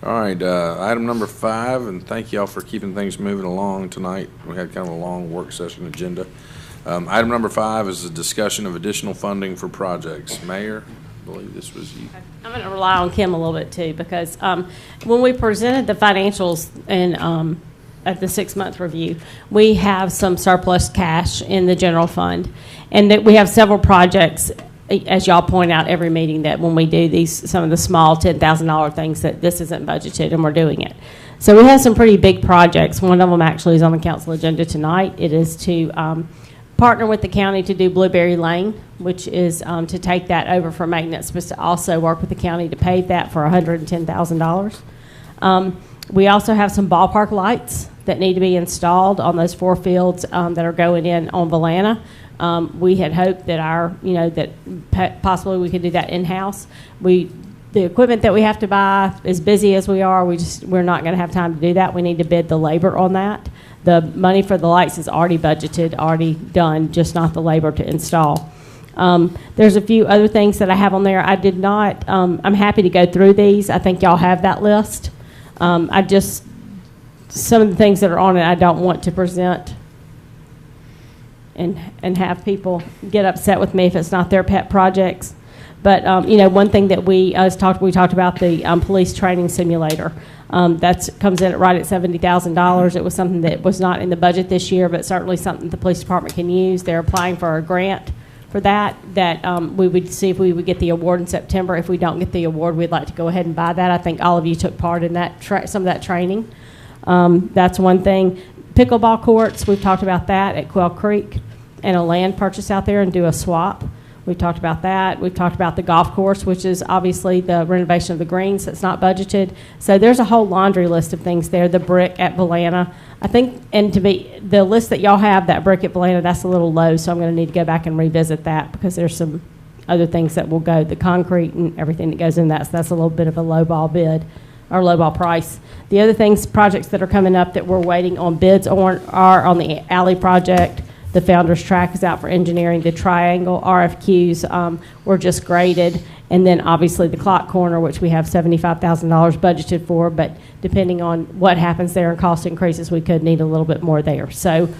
All right, item number 5, and thank y'all for keeping things moving along tonight. We had kind of a long work session agenda. Item number 5 is a discussion of additional funding for projects. Mayor, I believe this was you. I'm going to rely on Kim a little bit too, because when we presented the financials and at the 6-month review, we have some surplus cash in the general fund, and that we have several projects, as y'all point out every meeting, that when we do these, some of the small $10,000 things, that this isn't budgeted and we're doing it. So we have some pretty big projects. One of them actually is on the council agenda tonight. It is to partner with the county to do Blueberry Lane, which is to take that over for maintenance, but to also work with the county to pave that for $110,000. We also have some ballpark lights that need to be installed on those 4 fields that are going in on Belinda. We had hoped that that possibly we could do that in-house. The equipment that we have to buy, as busy as we are, we're not going to have time to do that. We need to bid the labor on that. The money for the lights is already budgeted, already done, just not the labor to install. There's a few other things that I have on there. I did not, I'm happy to go through these. I think y'all have that list. Some of the things that are on it I don't want to present and have people get upset with me if it's not their pet projects. But, one thing that we talked about the police training simulator. That comes in right at $70,000. It was something that was not in the budget this year, but certainly something the police department can use. They're applying for a grant for that we would see if we would get the award in September. If we don't get the award, we'd like to go ahead and buy that. I think all of you took part in that some of that training. That's one thing. Pickleball courts, we've talked about that at Quail Creek, and a land purchase out there and do a swap. We've talked about that. We've talked about the golf course, which is obviously the renovation of the greens that's not budgeted. So there's a whole laundry list of things there. The brick at Belinda, I think, and the list that y'all have, that brick at Belinda, that's a little low, so I'm going to need to go back and revisit that, because there's some other things that will go, the concrete and everything that goes in that, so that's a little bit of a lowball bid or lowball price. The other things, projects that are coming up that we're waiting on bids on are on the alley project. The Founders Track is out for engineering. The Triangle RFQs were just graded. And then obviously the Clock Corner, which we have $75,000 budgeted for, but depending on what happens there and cost increases, we could need a little bit more there. So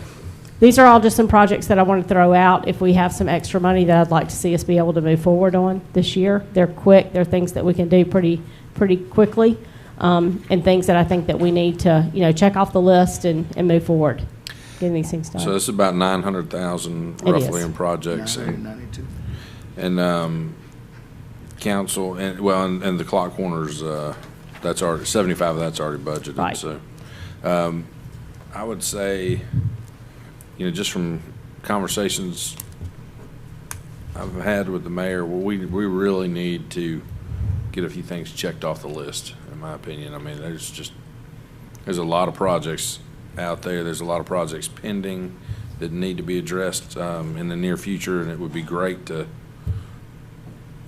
these are all just some projects that I want to throw out. If we have some extra money that I'd like to see us be able to move forward on this year. They're quick. They're things that we can do pretty quickly, and things that I think that we need to check off the list and move forward. Getting these things done. So this is about 900,000 roughly in projects. 992. And council, and the Clock Corners, that's already, 75 of that's already budgeted. Right. So I would say, just from conversations I've had with the mayor, we really need to get a few things checked off the list, in my opinion. I mean, there's a lot of projects out there. There's a lot of projects pending that need to be addressed in the near future, and it would be great to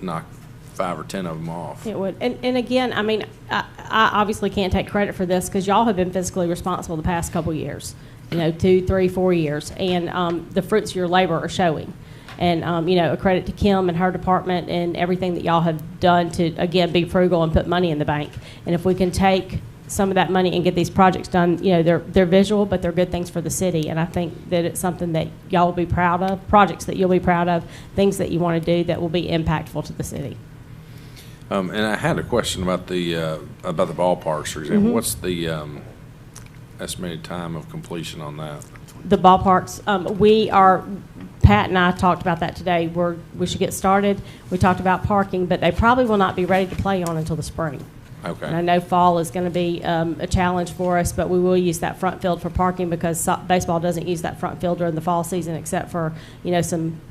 knock 5 or 10 of them off. It would. And again, I mean, I obviously can't take credit for this, because y'all have been fiscally responsible the past couple years, 2, 3, 4 years, and the fruits of your labor are showing. And, a credit to Kim and her department and everything that y'all have done to, again, be frugal and put money in the bank. And if we can take some of that money and get these projects done, they're visual, but they're good things for the city. And I think that it's something that y'all will be proud of, projects that you'll be proud of, things that you want to do that will be impactful to the city. And I had a question about the ballparks, for example. Mm-hmm. What's the estimated time of completion on that? The ballparks, Pat and I talked about that today. We should get started. We talked about parking, but they probably will not be ready to play on until the spring. Okay. And I know fall is going to be a challenge for us, but we will use that front field for parking, because baseball doesn't use that front field during the fall season except for some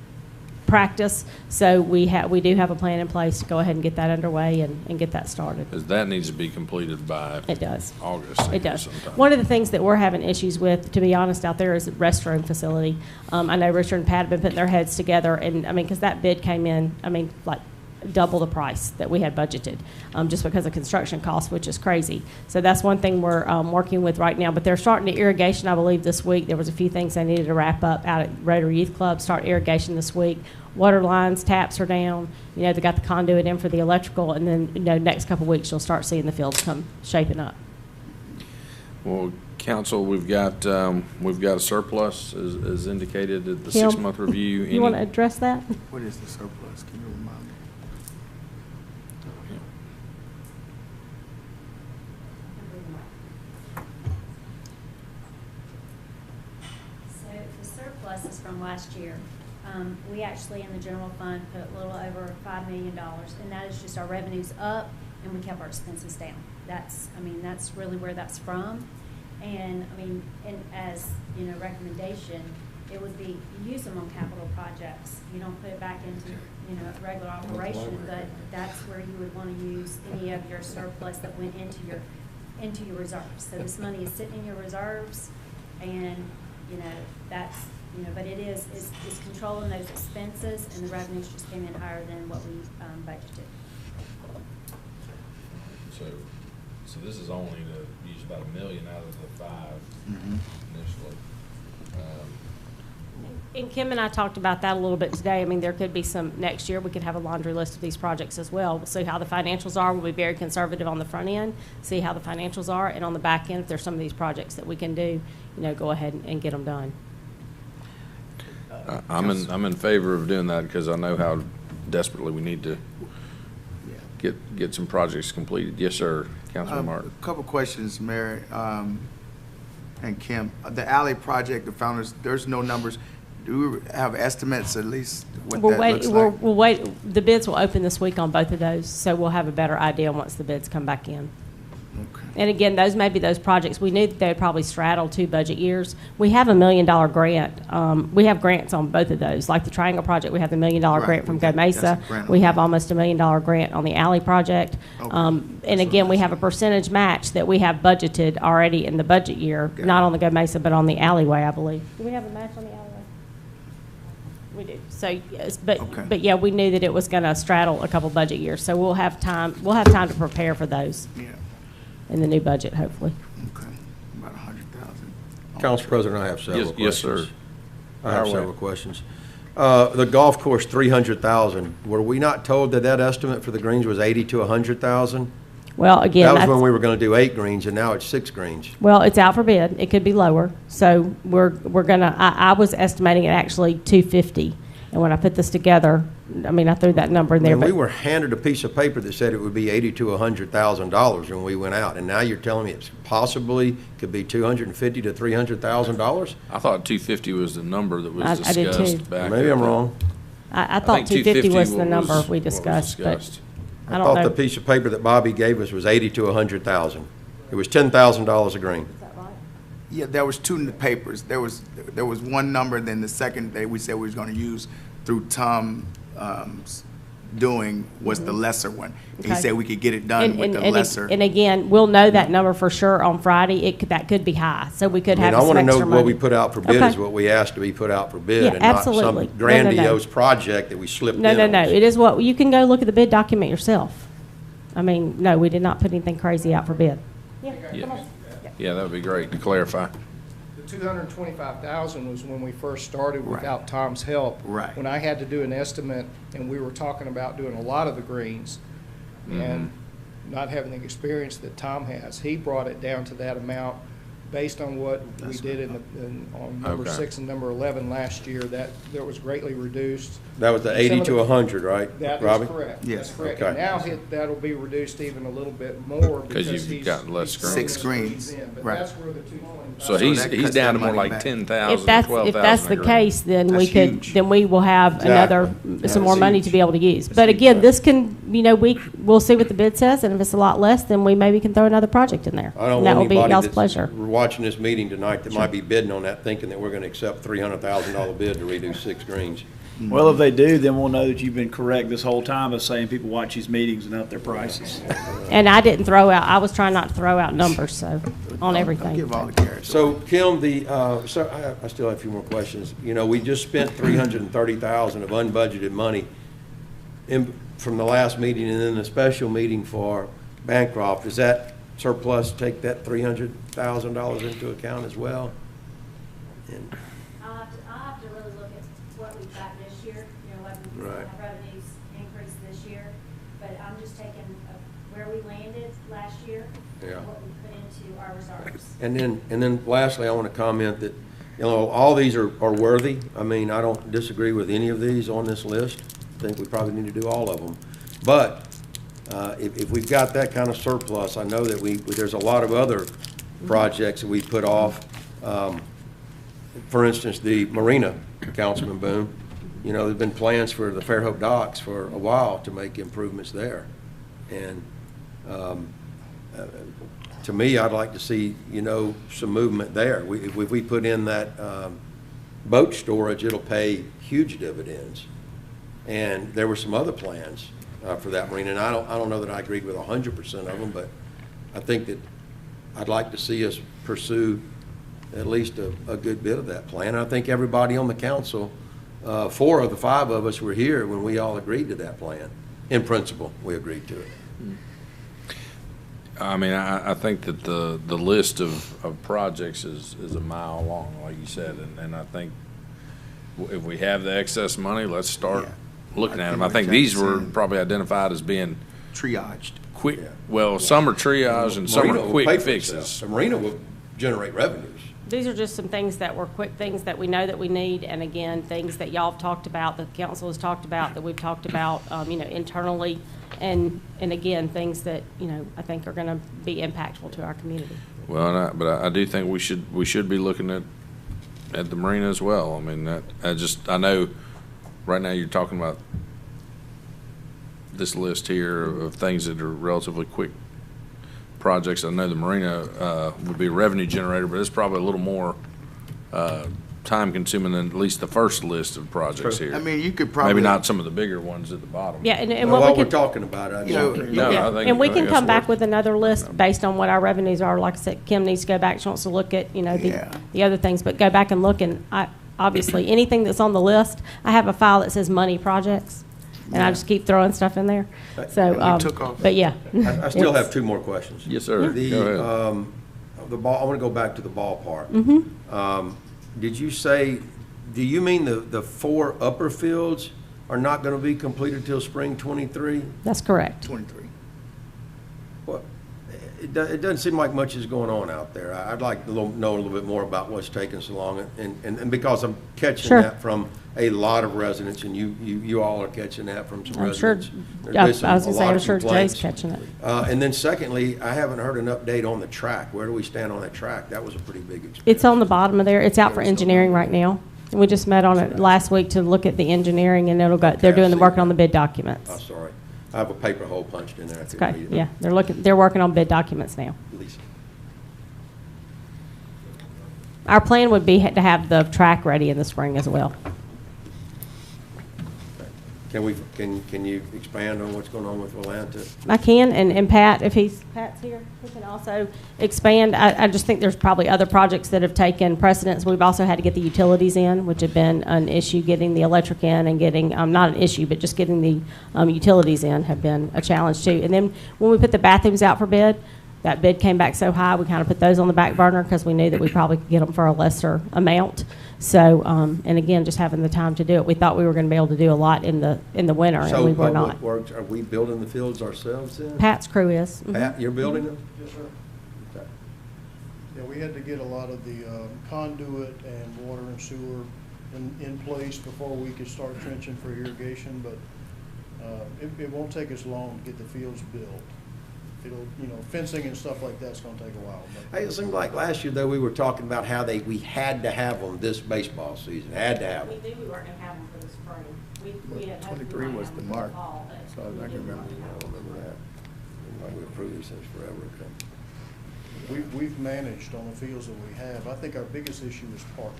practice. So we do have a plan in place to go ahead and get that underway and get that started. Because that needs to be completed by It does. August. It does. Sometime. One of the things that we're having issues with, to be honest, out there is the restroom facility. I know Richard and Pat have been putting their heads together, and because that bid came in, like double the price that we had budgeted, just because of construction costs, which is crazy. So that's one thing we're working with right now. But they're starting the irrigation, I believe, this week. There was a few things they needed to wrap up out at Rotary Youth Club, start irrigation this week. Water lines, taps are down. You know, they got the conduit in for the electrical, and then, you know, next couple of weeks, you'll start seeing the fields come shaping up. Well, council, we've got a surplus as indicated at the Kim, 6-month review. You want to address that? What is the surplus? Can you remind me? So the surplus is from last year. We actually, in the general fund, put a little over $5 million, and that is just our revenues up, and we kept our expenses down. That's really where that's from. And, and as, you know, recommendation, it would be, you use them on capital projects. You don't put it back into, you know, regular operation, but that's where you would want to use any of your surplus that went into your reserves. So this money is sitting in your reserves, and, you know, that's, you know, but it is controlling those expenses, and the revenues just came in higher than what we budgeted. So this is only to use about $1 million out of the 5 initially. And Kim and I talked about that a little bit today. I mean, there could be some, next year, we could have a laundry list of these projects as well. We'll see how the financials are. We'll be very conservative on the front end, see how the financials are, and on the back end, if there's some of these projects that we can do, you know, go ahead and get them done. I'm in favor of doing that because I know how desperately we need to get some projects completed. Yes, sir, Councilman Martin. A couple questions, Mary and Kim. The alley project, the founders, there's no numbers. Do we have estimates at least what that looks like? We'll wait. The bids will open this week on both of those, so we'll have a better idea once the bids come back in. Okay. And again, those may be those projects. We knew that they would probably straddle 2 budget years. We have a $1 million grant. We have grants on both of those. Like the Triangle project, we have the $1 million grant from Go Mesa. We have almost a $1 million grant on the alley project. Okay. And again, we have a percentage match that we have budgeted already in the budget year, not on the Go Mesa, but on the alleyway, I believe. Do we have a match on the alleyway? We do. So, yes, but yeah, we knew that it was going to straddle a couple budget years. So we'll have time to prepare for those. Yeah. In the new budget, hopefully. Okay. About 100,000. Council President, I have several questions. Yes, sir. I have several questions. The golf course, 300,000. Were we not told that estimate for the greens was 80 to 100,000? Well, again, that was when we were going to do 8 greens, and now it's 6 greens. Well, it's out for bid. It could be lower. So we're gonna. I was estimating it actually 250, and when I put this together, I mean, I threw that number in there. We were handed a piece of paper that said it would be $80,000 to $100,000 when we went out, and now you're telling me it's possibly could be $250,000 to $300,000. I thought 250 was the number that was I did discussed too. back. Maybe I'm wrong. I thought 250 was the number we discussed, but I don't thought know. the piece of paper that Bobby gave us was 80 to 100,000. It was $10,000 a green. Is that right? Yeah, there was 2 in the papers. There was one number, then the second day we said we was going to use through Tom doing was the lesser one. He Okay. said we could get it done with the lesser. And again, we'll know that number for sure on Friday. That could be high, so we could have I some want to know extra money. what we put out for bid Okay. is what we asked to be put out for bid, Yeah, and not absolutely. some No. grandiose project that we slipped in No. on. It is what, you can go look at the bid document yourself. I mean, no, we did not put anything crazy out for bid. Yeah, that would be great to clarify. The $225,000 was when we first started without Tom's help. Right. When I had to do an estimate, and we were talking about doing a lot of the greens, and not having the experience that Tom has, he brought it down to that amount based on what we did on number 6 and number 11 last year. That was greatly reduced. That was the 80 to 100, right, That Robbie? is correct. Yes. That's correct. Okay. And now that'll be reduced even a little bit more because you've got less he's greens. 6 bringing greens. in, But Right. that's where the 225. So that he's cuts down that to more money like back. 10,000, If that's 12,000 the case, then we That's could, huge. then we will have Exactly. some more money to be able to use. But again, this can, we'll see what the bid says, and if it's a lot less, then we maybe can throw another project in there. I don't And that want will be anybody y'all's that's pleasure. watching this meeting tonight that might be bidding on that, thinking that we're going to accept $300,000 bid to redo 6 greens. Well, if they do, then we'll know that you've been correct this whole time of saying people watch these meetings and up their prices. And I didn't I was trying not to throw out numbers, so, on everything. I'll give all the carrots. So, Kim, I still have a few more questions. We just spent $330,000 of unbudgeted money. from the last meeting and then the special meeting for Bancroft, does that surplus take that $300,000 into account as well? And I'll have to really look at what we've got this year, you know, what Right. our revenues increased this year. But I'm just taking where we landed last year Yeah. and what we put into our reserves. And then lastly, I want to comment that, you know, all these are worthy. I mean, I don't disagree with any of these on this list. I think we probably need to do all of them. But if we've got that kind of surplus, I know that there's a lot of other projects that we put off. For instance, the marina, Councilman Boone, you know, there've been plans for the Fairhope docks for a while to make improvements there. And to me, I'd like to see, you know, some movement there. If we put in that boat storage, it'll pay huge dividends. And there were some other plans for that marina, and I don't know that I agreed with 100% of them, but I think that I'd like to see us pursue at least a good bit of that plan. I think everybody on the council, 4 of the 5 of us were here when we all agreed to that plan. In principle, we agreed to it. I mean, I think that the list of projects is a mile long, like you said, and I think if we have the excess money, let's start looking at them. I think these were probably identified as being Triaged. quick, well, some are triage and some Marina are will quick pay for fixes. itself. The marina will generate revenues. These are just some things that were quick things that we know that we need, and again, things that y'all have talked about, that the council has talked about, that we've talked about, you know, internally, and again, things that, you know, I think are gonna be impactful to our community. Well, but I do think we should be looking at the marina as well. I mean, I know right now you're talking about this list here of things that are relatively quick projects. I know the marina would be a revenue generator, but it's probably a little more time consuming than at least the first list of projects here. I mean, you could probably. Maybe not some of the bigger ones at the bottom. Yeah, and Well, what what we we're can. talking about, I You know, just, No, Yeah, I think- and we I can think come that's back worth- with another list based on what our revenues are. Like I said, Kim needs to go back, she wants to look at, you know, Yeah. the other things, but go back and look, and obviously, anything that's on the list, I have a file that says money projects, and I just keep throwing stuff in there, so, And we took off. but yeah. I still It's- have 2 more questions. Yes, sir. The, Go ahead. the ball, I want to go back to the ballpark. Mm-hmm. Did you say, do you mean the 4 upper fields are not going to be completed till spring '23? That's correct. 23. Well, it doesn't seem like much is going on out there. I'd like to know a little bit more about what's taking so long, and because I'm catching Sure. that from a lot of residents, and you all are catching that from some I'm sure, residents. There's I been was some- gonna a say, lot I'm of sure Jay's complaints. catching it. And then secondly, I haven't heard an update on the track. Where do we stand on that track? That was a pretty big expense. It's on the bottom of there, it's out for engineering right now. We just met on it last week to look at the engineering, and it'll go, they're doing the working on the bid documents. Oh, sorry. I have a paper hole punched in there. I couldn't Okay, read it. yeah, they're working on bid documents now. Lisa. Our plan would be to have the track ready in the spring as well. Can you expand on what's going on with Volanta? I can, and Pat's here, he can also expand. I just think there's probably other projects that have taken precedence. We've also had to get the utilities in, which have been an issue, getting the electric in and getting, not an issue, but just getting the utilities in have been a challenge too. And then when we put the bathrooms out for bid, that bid came back so high, we kind of put those on the back burner because we knew that we probably could get them for a lesser amount. So, and again, just having the time to do it, we thought we were going to be able to do a lot in the winter, and we were So not. Public Works, are we building the fields ourselves then? Pat's crew is. Mhm. Pat, you're building them? Yes, sir. Okay. Yeah, we had to get a lot of the conduit and water and sewer in place before we could start trenching for irrigation, but it won't take us long to get the fields built. It'll, fencing and stuff like that's gonna take a while. But Hey, it seemed like last year, though, we were talking about how we had to have them this baseball season, had to have them. We knew we weren't going to have them for the spring. We had hoped we 23 might was have the them for mark, fall, but so I can remember. I don't remember that. Seemed like we approved these things forever ago. we've managed on the fields that we have. I think our biggest issue is parking.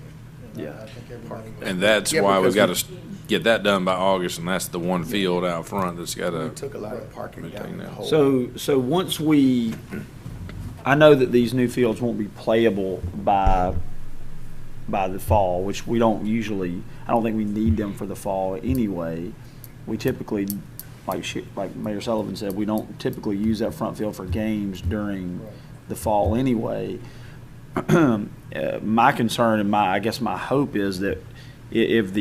And I think everybody. And that's Yeah, why we've because got to get that done by August, and that's the one field out front that's got We to. took a lot of parking down the whole. So once I know that these new fields won't be playable by the fall, which we don't usually, I don't think we need them for the fall anyway. We typically like Mayor Sullivan said, we don't typically use that front field for games during the fall anyway. My concern and I guess my hope is that if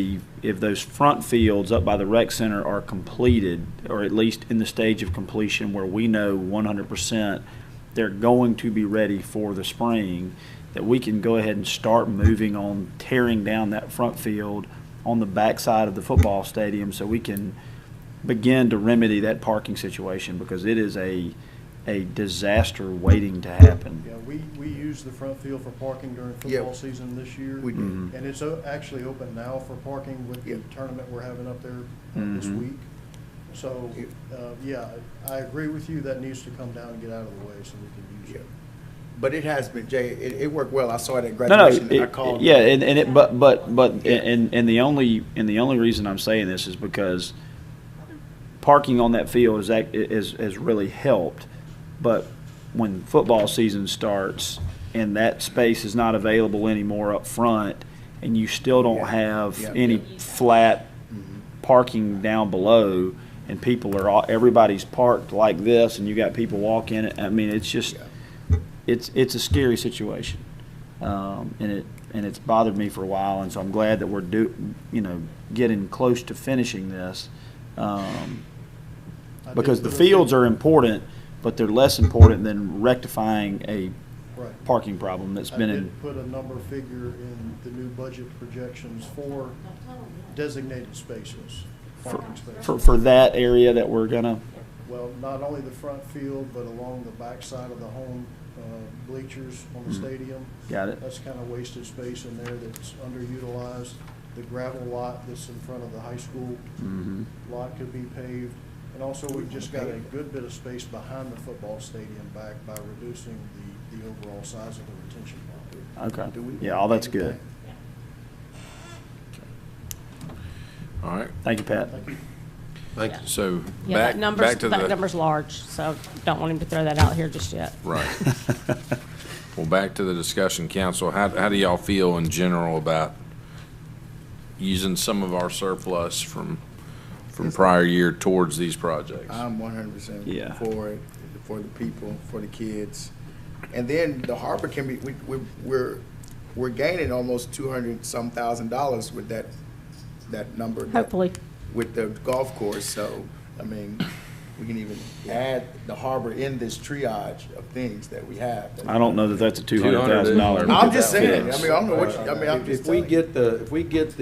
those front fields up by the rec center are completed, or at least in the stage of completion where we know 100% they're going to be ready for the spring, that we can go ahead and start moving on tearing down that front field on the backside of the football stadium so we can begin to remedy that parking situation, because it is a disaster waiting to happen. Yeah, we use the front field for parking during football season this year. We do. Mhm. And it's actually open now for parking with the tournament we're having up there this Mhm. week. So, yeah, I agree with you, that needs to come down and get out of the way so we can use it. But it has been, Jay, it worked well. I saw it at No, graduation. I called. yeah, and the only reason I'm saying this is because parking on that field has really helped. But when football season starts and that space is not available anymore up front, and you still don't have any flat parking down below, and everybody's parked like this, and you got people walking it. I mean, it's just it's a scary situation, and it's bothered me for a while, and so I'm glad that we're getting close to finishing this, because the fields are important, but they're less important than rectifying a parking problem that's been I in. did put a number figure in the new budget projections for designated spaces, parking spaces. For that area that we're gonna. Well, not only the front field, but along the back side of the home bleachers on the stadium. Got it. That's kind of wasted space in there that's underutilized. The gravel lot that's in front of the high school lot could be paved. And also, we've just got a good bit of space behind the football stadium back by reducing the overall size of the retention pond. Okay. Yeah, all that's good. All right. Thank you, Pat. Thank you. Thank you. So Yeah, back to that the number's large, so don't want him to throw that out here just yet. right. Well, back to the discussion, council. How do y'all feel in general about using some of our surplus from prior year towards these projects? I'm 100% Yeah. for it, for the people, for the kids. And then the harbor can be, we're gaining almost $200-some thousand with that number. Hopefully. With the golf course, so, I mean, we can even add the harbor in this triage of things that we have. I don't know that that's a $200,000. I'm just saying, I mean, I don't know what, I'm just If we telling you. get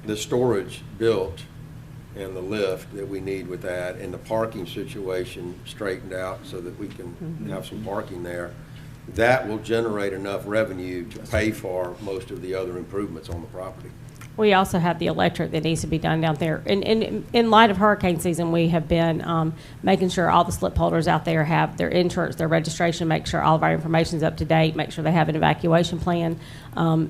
the storage built and the lift that we need with that, and the parking situation straightened out so that we can have some parking there, that will generate enough revenue to pay for most of the other improvements on the property. We also have the electric that needs to be done down there. And in light of hurricane season, we have been making sure all the slip holders out there have their insurance, their registration, make sure all of our information is up to date, make sure they have an evacuation plan.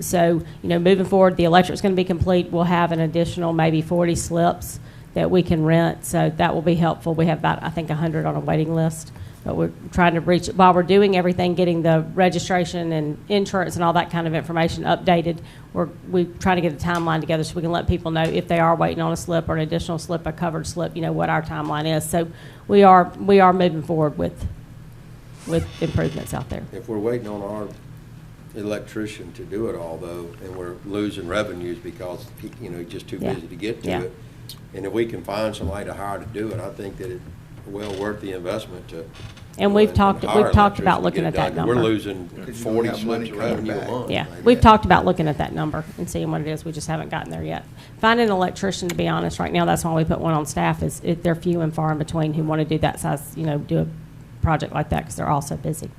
So, moving forward, the electric's going to be complete. We'll have an additional maybe 40 slips that we can rent, so that will be helpful. We have about, I think, 100 on a waiting list. But we're trying to reach, while we're doing everything, getting the registration and insurance and all that kind of information updated, we try to get a timeline together so we can let people know if they are waiting on a slip or an additional slip, a covered slip, what our timeline is. So we are moving forward with improvements out there. If we're waiting on our electrician to do it all, though, and we're losing revenues because, he's just too busy to get to it, and if we can find somebody to hire to do it, I think that it's well worth the investment to. And we've talked about looking at that number. We're losing 40 slips of revenue a month. Yeah, we've talked about looking at that number and seeing what it is. We just haven't gotten there yet. Finding an electrician, to be honest, right now, that's why we put one on staff, is they're few and far in between who want to do that size, do a project like that, because they're all so busy.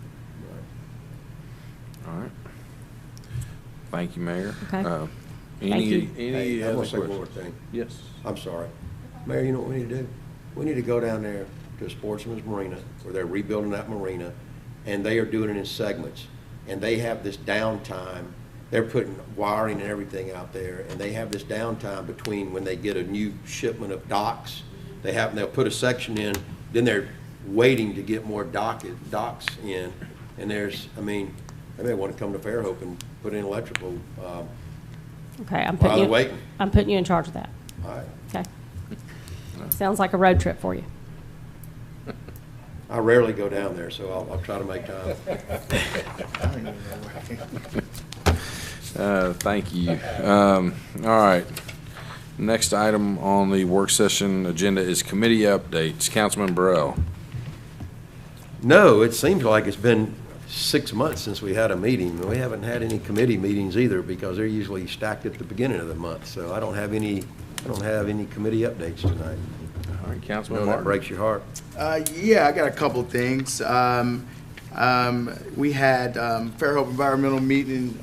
All right. Thank you, Mayor. Okay. Any Hey, I other want to say one more questions? thing. Yes. I'm sorry. Mayor, you know what we need to do? We need to go down there to Sportsman's Marina, where they're rebuilding that marina, and they are doing it in segments. And they have this downtime. They're putting wiring and everything out there, and they have this downtime between when they get a new shipment of docks. They'll put a section in, then they're waiting to get more docks in. And they may want to come to Fairhope and put in electrical. Okay, I'm While they're putting waiting. I'm putting you in charge of that. All right. Okay. Sounds like a road trip for you. I rarely go down there, so I'll try to make time. Thank you. All right. Next item on the work session agenda is committee updates. Councilman Burrell. No, it seems like it's been 6 months since we had a meeting. We haven't had any committee meetings either because they're usually stacked at the beginning of the month. So I don't have any committee updates tonight. All right, I Councilman know that Martin. breaks your heart. Yeah, I got a couple of things. We had Fairhope Environmental meeting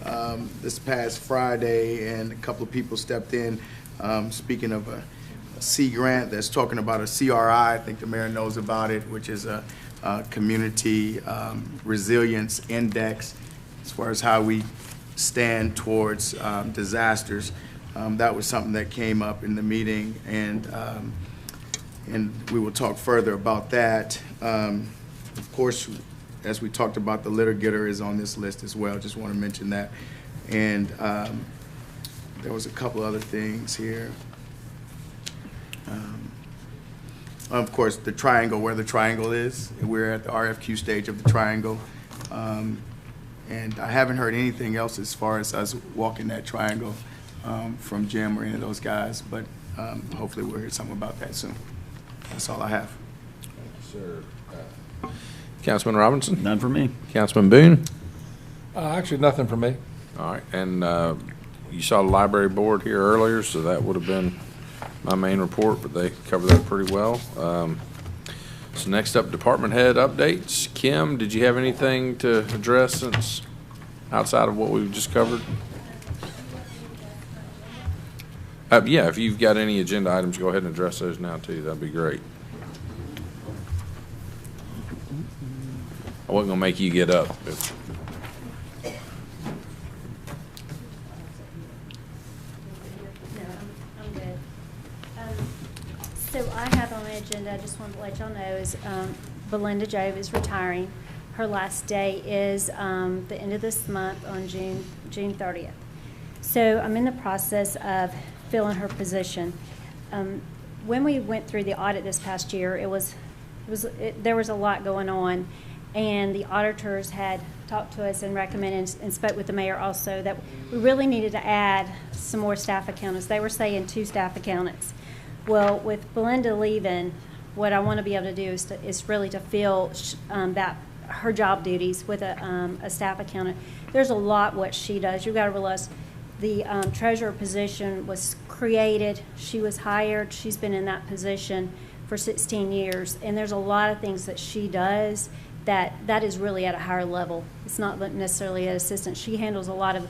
this past Friday, and a couple of people stepped in, speaking of a C grant that's talking about a CRI. I think the mayor knows about it, which is a community resilience index as far as how we stand towards disasters. That was something that came up in the meeting, and we will talk further about that. Of course, as we talked about, the litter getter is on this list as well. Just want to mention that. And there was a couple other things here. Of course, the triangle, where the triangle is. We're at the RFQ stage of the triangle. And I haven't heard anything else as far as us walking that triangle from Jim or any of those guys, but hopefully we'll hear something about that soon. That's all I have. Thank you, sir. Councilman Robinson? None for me. Councilman Boone? Actually, nothing for me. All right, and you saw the library board here earlier, so that would have been my main report, but they covered that pretty well. So next up, department head updates. Kim, did you have anything to address since outside of what we've just covered? Yeah, if you've got any agenda items, go ahead and address those now too. That'd be great. I wasn't gonna make you get up. No, I'm good. So I have on the agenda, I just wanted to let y'all know, is Belinda Joe is retiring. Her last day is the end of this month on June 30th. So I'm in the process of filling her position. When we went through the audit this past year, there was a lot going on, and the auditors had talked to us and recommended and spoke with the mayor also that we really needed to add some more staff accountants. They were saying 2 staff accountants. Well, with Belinda leaving, what I want to be able to do is really to fill her job duties with a staff accountant. There's a lot what she does. You've got to realize the treasurer position was created. She was hired. She's been in that position for 16 years, and there's a lot of things that she does that is really at a higher level. It's not necessarily an assistant. She handles a lot of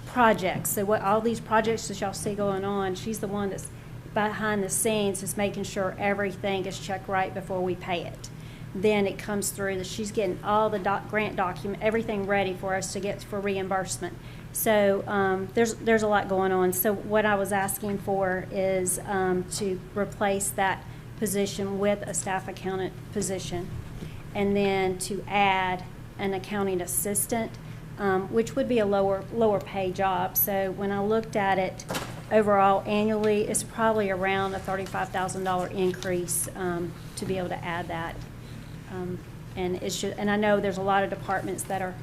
projects. So all these projects that y'all see going on, she's the one that's behind the scenes, is making sure everything is checked right before we pay it. Then it comes through that she's getting all the grant document, everything ready for us to get for reimbursement. So there's a lot going on. So what I was asking for is to replace that position with a staff accountant position, and then to add an accounting assistant, which would be a lower pay job. So when I looked at it overall annually, it's probably around a $35,000 increase to be able to add that. And I know there's a lot of departments that are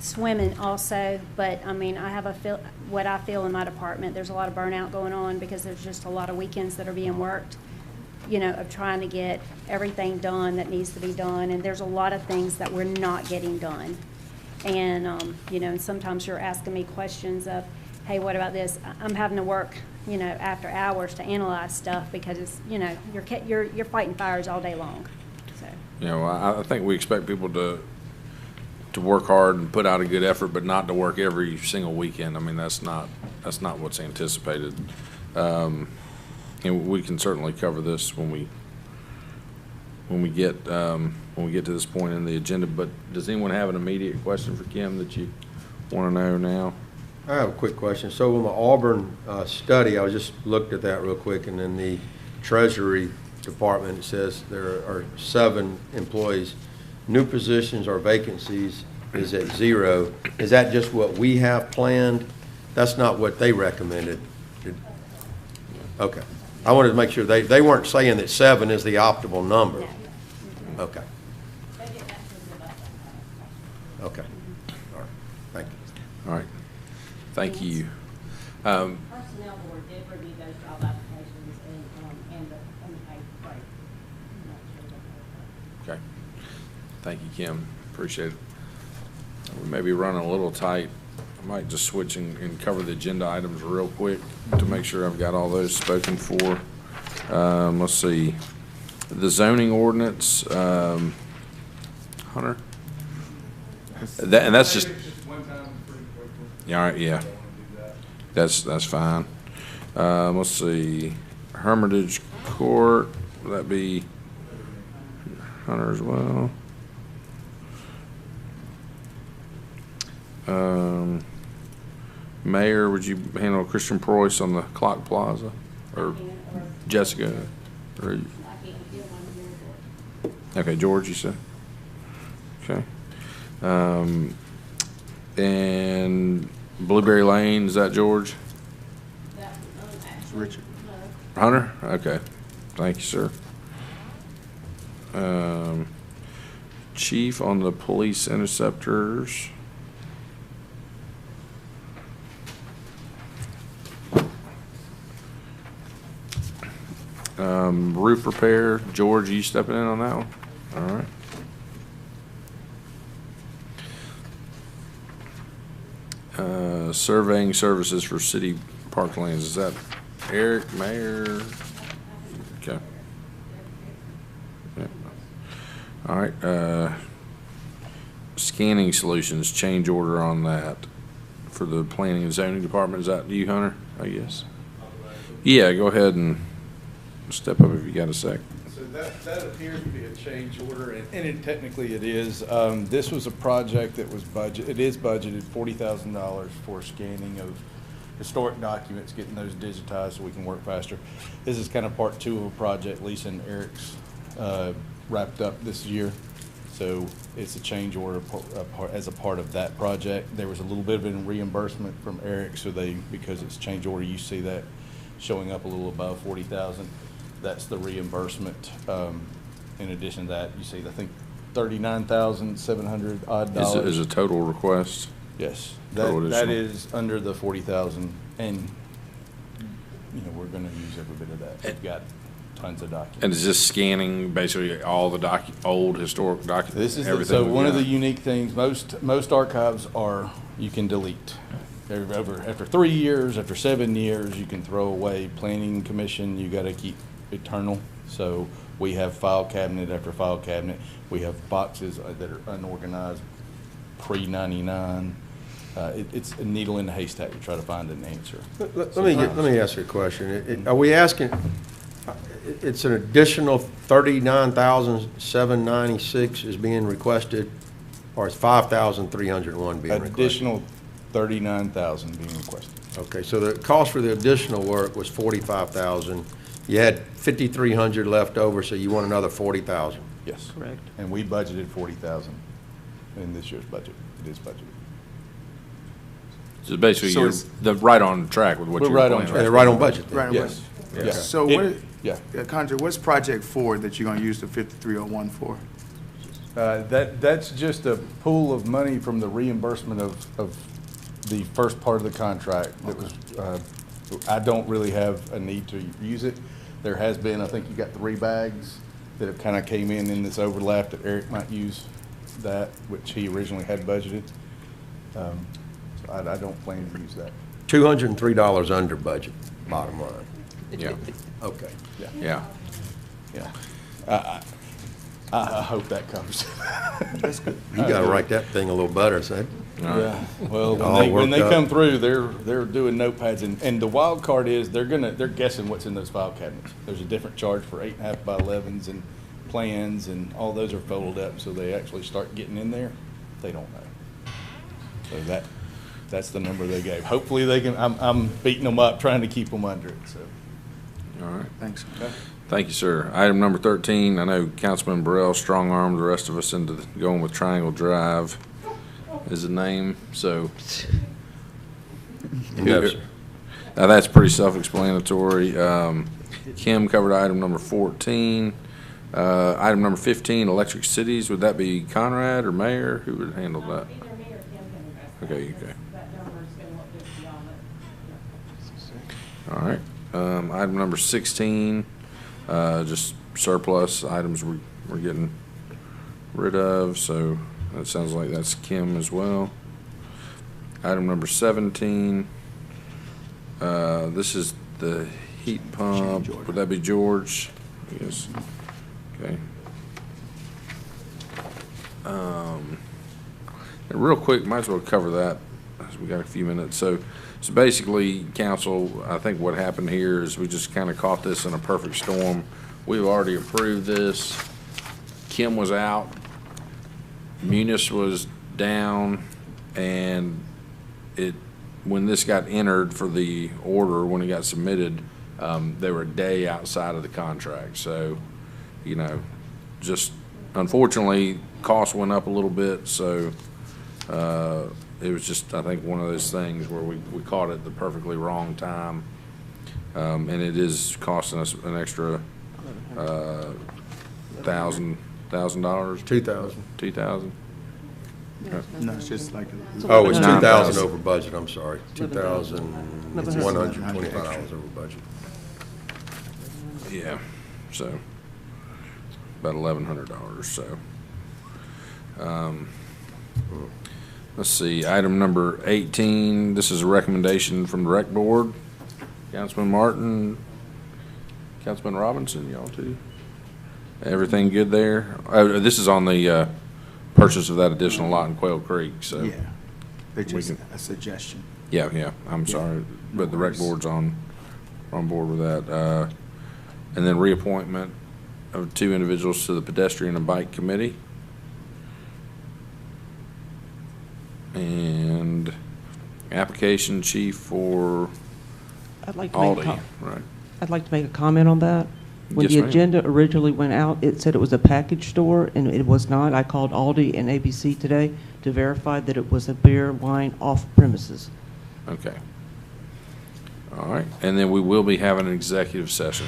swimming also, but I mean, what I feel in my department, there's a lot of burnout going on because there's just a lot of weekends that are being worked, of trying to get everything done that needs to be done, and there's a lot of things that we're not getting done. And, and sometimes you're asking me questions of, hey, what about this? I'm having to work, after hours to analyze stuff because it's, you're fighting fires all day long. So. I think we expect people to work hard and put out a good effort, but not to work every single weekend. I mean, that's not what's anticipated. And we can certainly cover this when we get to this point in the agenda. But does anyone have an immediate question for Kim that you want to know now? I have a quick question. So on the Auburn study, I just looked at that real quick, and in the Treasury Department, it says there are 7 employees. New positions or vacancies is at 0. Is that just what we have planned? That's not what they recommended. Okay. I wanted to make sure they weren't saying that 7 is the optimal number. Okay. Okay. All right. Thank you. All right. Thank you. Personnel board did review those job applications and the pay break. Okay. Thank you, Kim. Appreciate it. We may be running a little tight. I might just switch and cover the agenda items real quick to make sure I've got all those spoken for. Let's see. The zoning ordinance, Hunter? And that's just. Yeah, all right, yeah. That's fine. Let's see. Hermitage Court, would that be Hunter as well? Mayor, would you handle Christian Preuss on the Clock Plaza? Or Jessica? Or, okay, George, you said? Okay. And Blueberry Lane, is that George? Richard. Hunter? Okay. Thank you, sir. Chief on the police interceptors. Roof repair, George, you stepping in on that one? All right. Surveying services for city parklands, is that Eric, Mayor? Okay. Yeah. All right, scanning solutions, change order on that for the planning and zoning department. Is that you, Hunter, I guess? Yeah, go ahead and step up if you got a sec. So that appears to be a change order, and technically it is. This was a project that was it is budgeted $40,000 for scanning of historic documents, getting those digitized so we can work faster. This is kind of part 2 of a project Lisa and Eric's wrapped up this year. So it's a change order as a part of that project. There was a little bit of a reimbursement from Eric, so because it's change order, you see that showing up a little above 40,000. That's the reimbursement. In addition to that, you see, I think, $39,700 odd dollars. Is a total request? Yes, Total that additional. is under the 40,000, and we're going to use every bit of that. We've got tons of documents. And is this scanning basically all the old historic documents? This is everything so we've one of got? the unique things. Most archives you can delete. After 3 years, after 7 years, you can throw away. Planning Commission, you got to keep eternal. So we have file cabinet after file cabinet. We have boxes that are unorganized, pre-99. It's a needle in the haystack to try to find an answer. Let me ask you a question. Are we asking, it's an additional $39,796 is being requested, or is $5,301 being requested? Additional $39,000 being requested. Okay, so the cost for the additional work was $45,000. You had $5,300 left over, so you want another $40,000. Yes. Correct. And we budgeted $40,000 in this year's budget. It is budgeted. So basically, you're right on track with what We're you're right on planning. track. They're right on budget then. Right on Yes. budget. Yes. So Yeah. Conjure, what's project 4 that you're going to use the 5301 for? That's just a pool of money from the reimbursement of the first part of the contract. That was, I don't really have a need to use it. There has been, I think you got 3 bags that have kind of came in this overlap that Eric might use that, which he originally had budgeted. So I don't plan to use that. $203 under budget, bottom line. Yeah, Okay. yeah. I hope that comes. That's good. You gotta write that thing a little better, son. Yeah, well, All when they worked come up. through, they're doing notepads, and the wild card is they're guessing what's in those file cabinets. There's a different charge for 8.5 by 11s and plans, and all those are folded up, so they actually start getting in there. They don't know. So that's the number they gave. Hopefully they can. I'm beating them up, trying to keep them under it. So. All right. Thanks. Okay. Thank you, sir. Item number 13, I know Councilman Burrell strong-armed the rest of us into going with Triangle Drive is the name, so. No, sir. That's pretty self-explanatory. Kim covered item number 14. Item number 15, electric cities, would that be Conrad or Mayor? Who would handle that? Either me or Kim can address that. Okay, okay. That number is going to look good beyond it. All right. Item number 16, just surplus items we're getting rid of, so that sounds like that's Kim as well. Item number 17, this is the heat pump. Would that be George? Yes. Okay. And real quick, might as well cover that, as we got a few minutes. So basically, council, I think what happened here is we just kind of caught this in a perfect storm. We've already approved this. Kim was out. Munis was down, and when this got entered for the order, when it got submitted, they were a day outside of the contract. So, you know, just unfortunately, costs went up a little bit. So it was just, I think, one of those things where we caught it at the perfectly wrong time, and it is costing us an extra $1,000. $2,000. No, it's just like. Oh, it's 2,000 9,000 over budget, I'm sorry. $2,125 over budget. Yeah, so about $1,100. So, let's see. Item number 18. This is a recommendation from the rec board. Councilman Martin, Councilman Robinson, y'all too. Everything good there? This is on the purchase of that additional lot in Quail Creek. So Yeah, it's we just can- a suggestion. yeah. I'm sorry, but the rec board's on board with that. And then reappointment of 2 individuals to the pedestrian and bike committee. And application chief for I'd like to make a Aldi, right? I'd like to make a comment on that. When Yes, the ma'am. agenda originally went out, it said it was a package store, and it was not. I called Aldi and ABC today to verify that it was a beer, wine off premises. Okay. All right, and then we will be having an executive session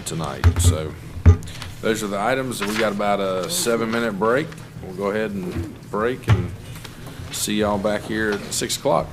tonight. So those are the items. We got about a 7-minute break. We'll go ahead and break and see y'all back here at 6 o'clock.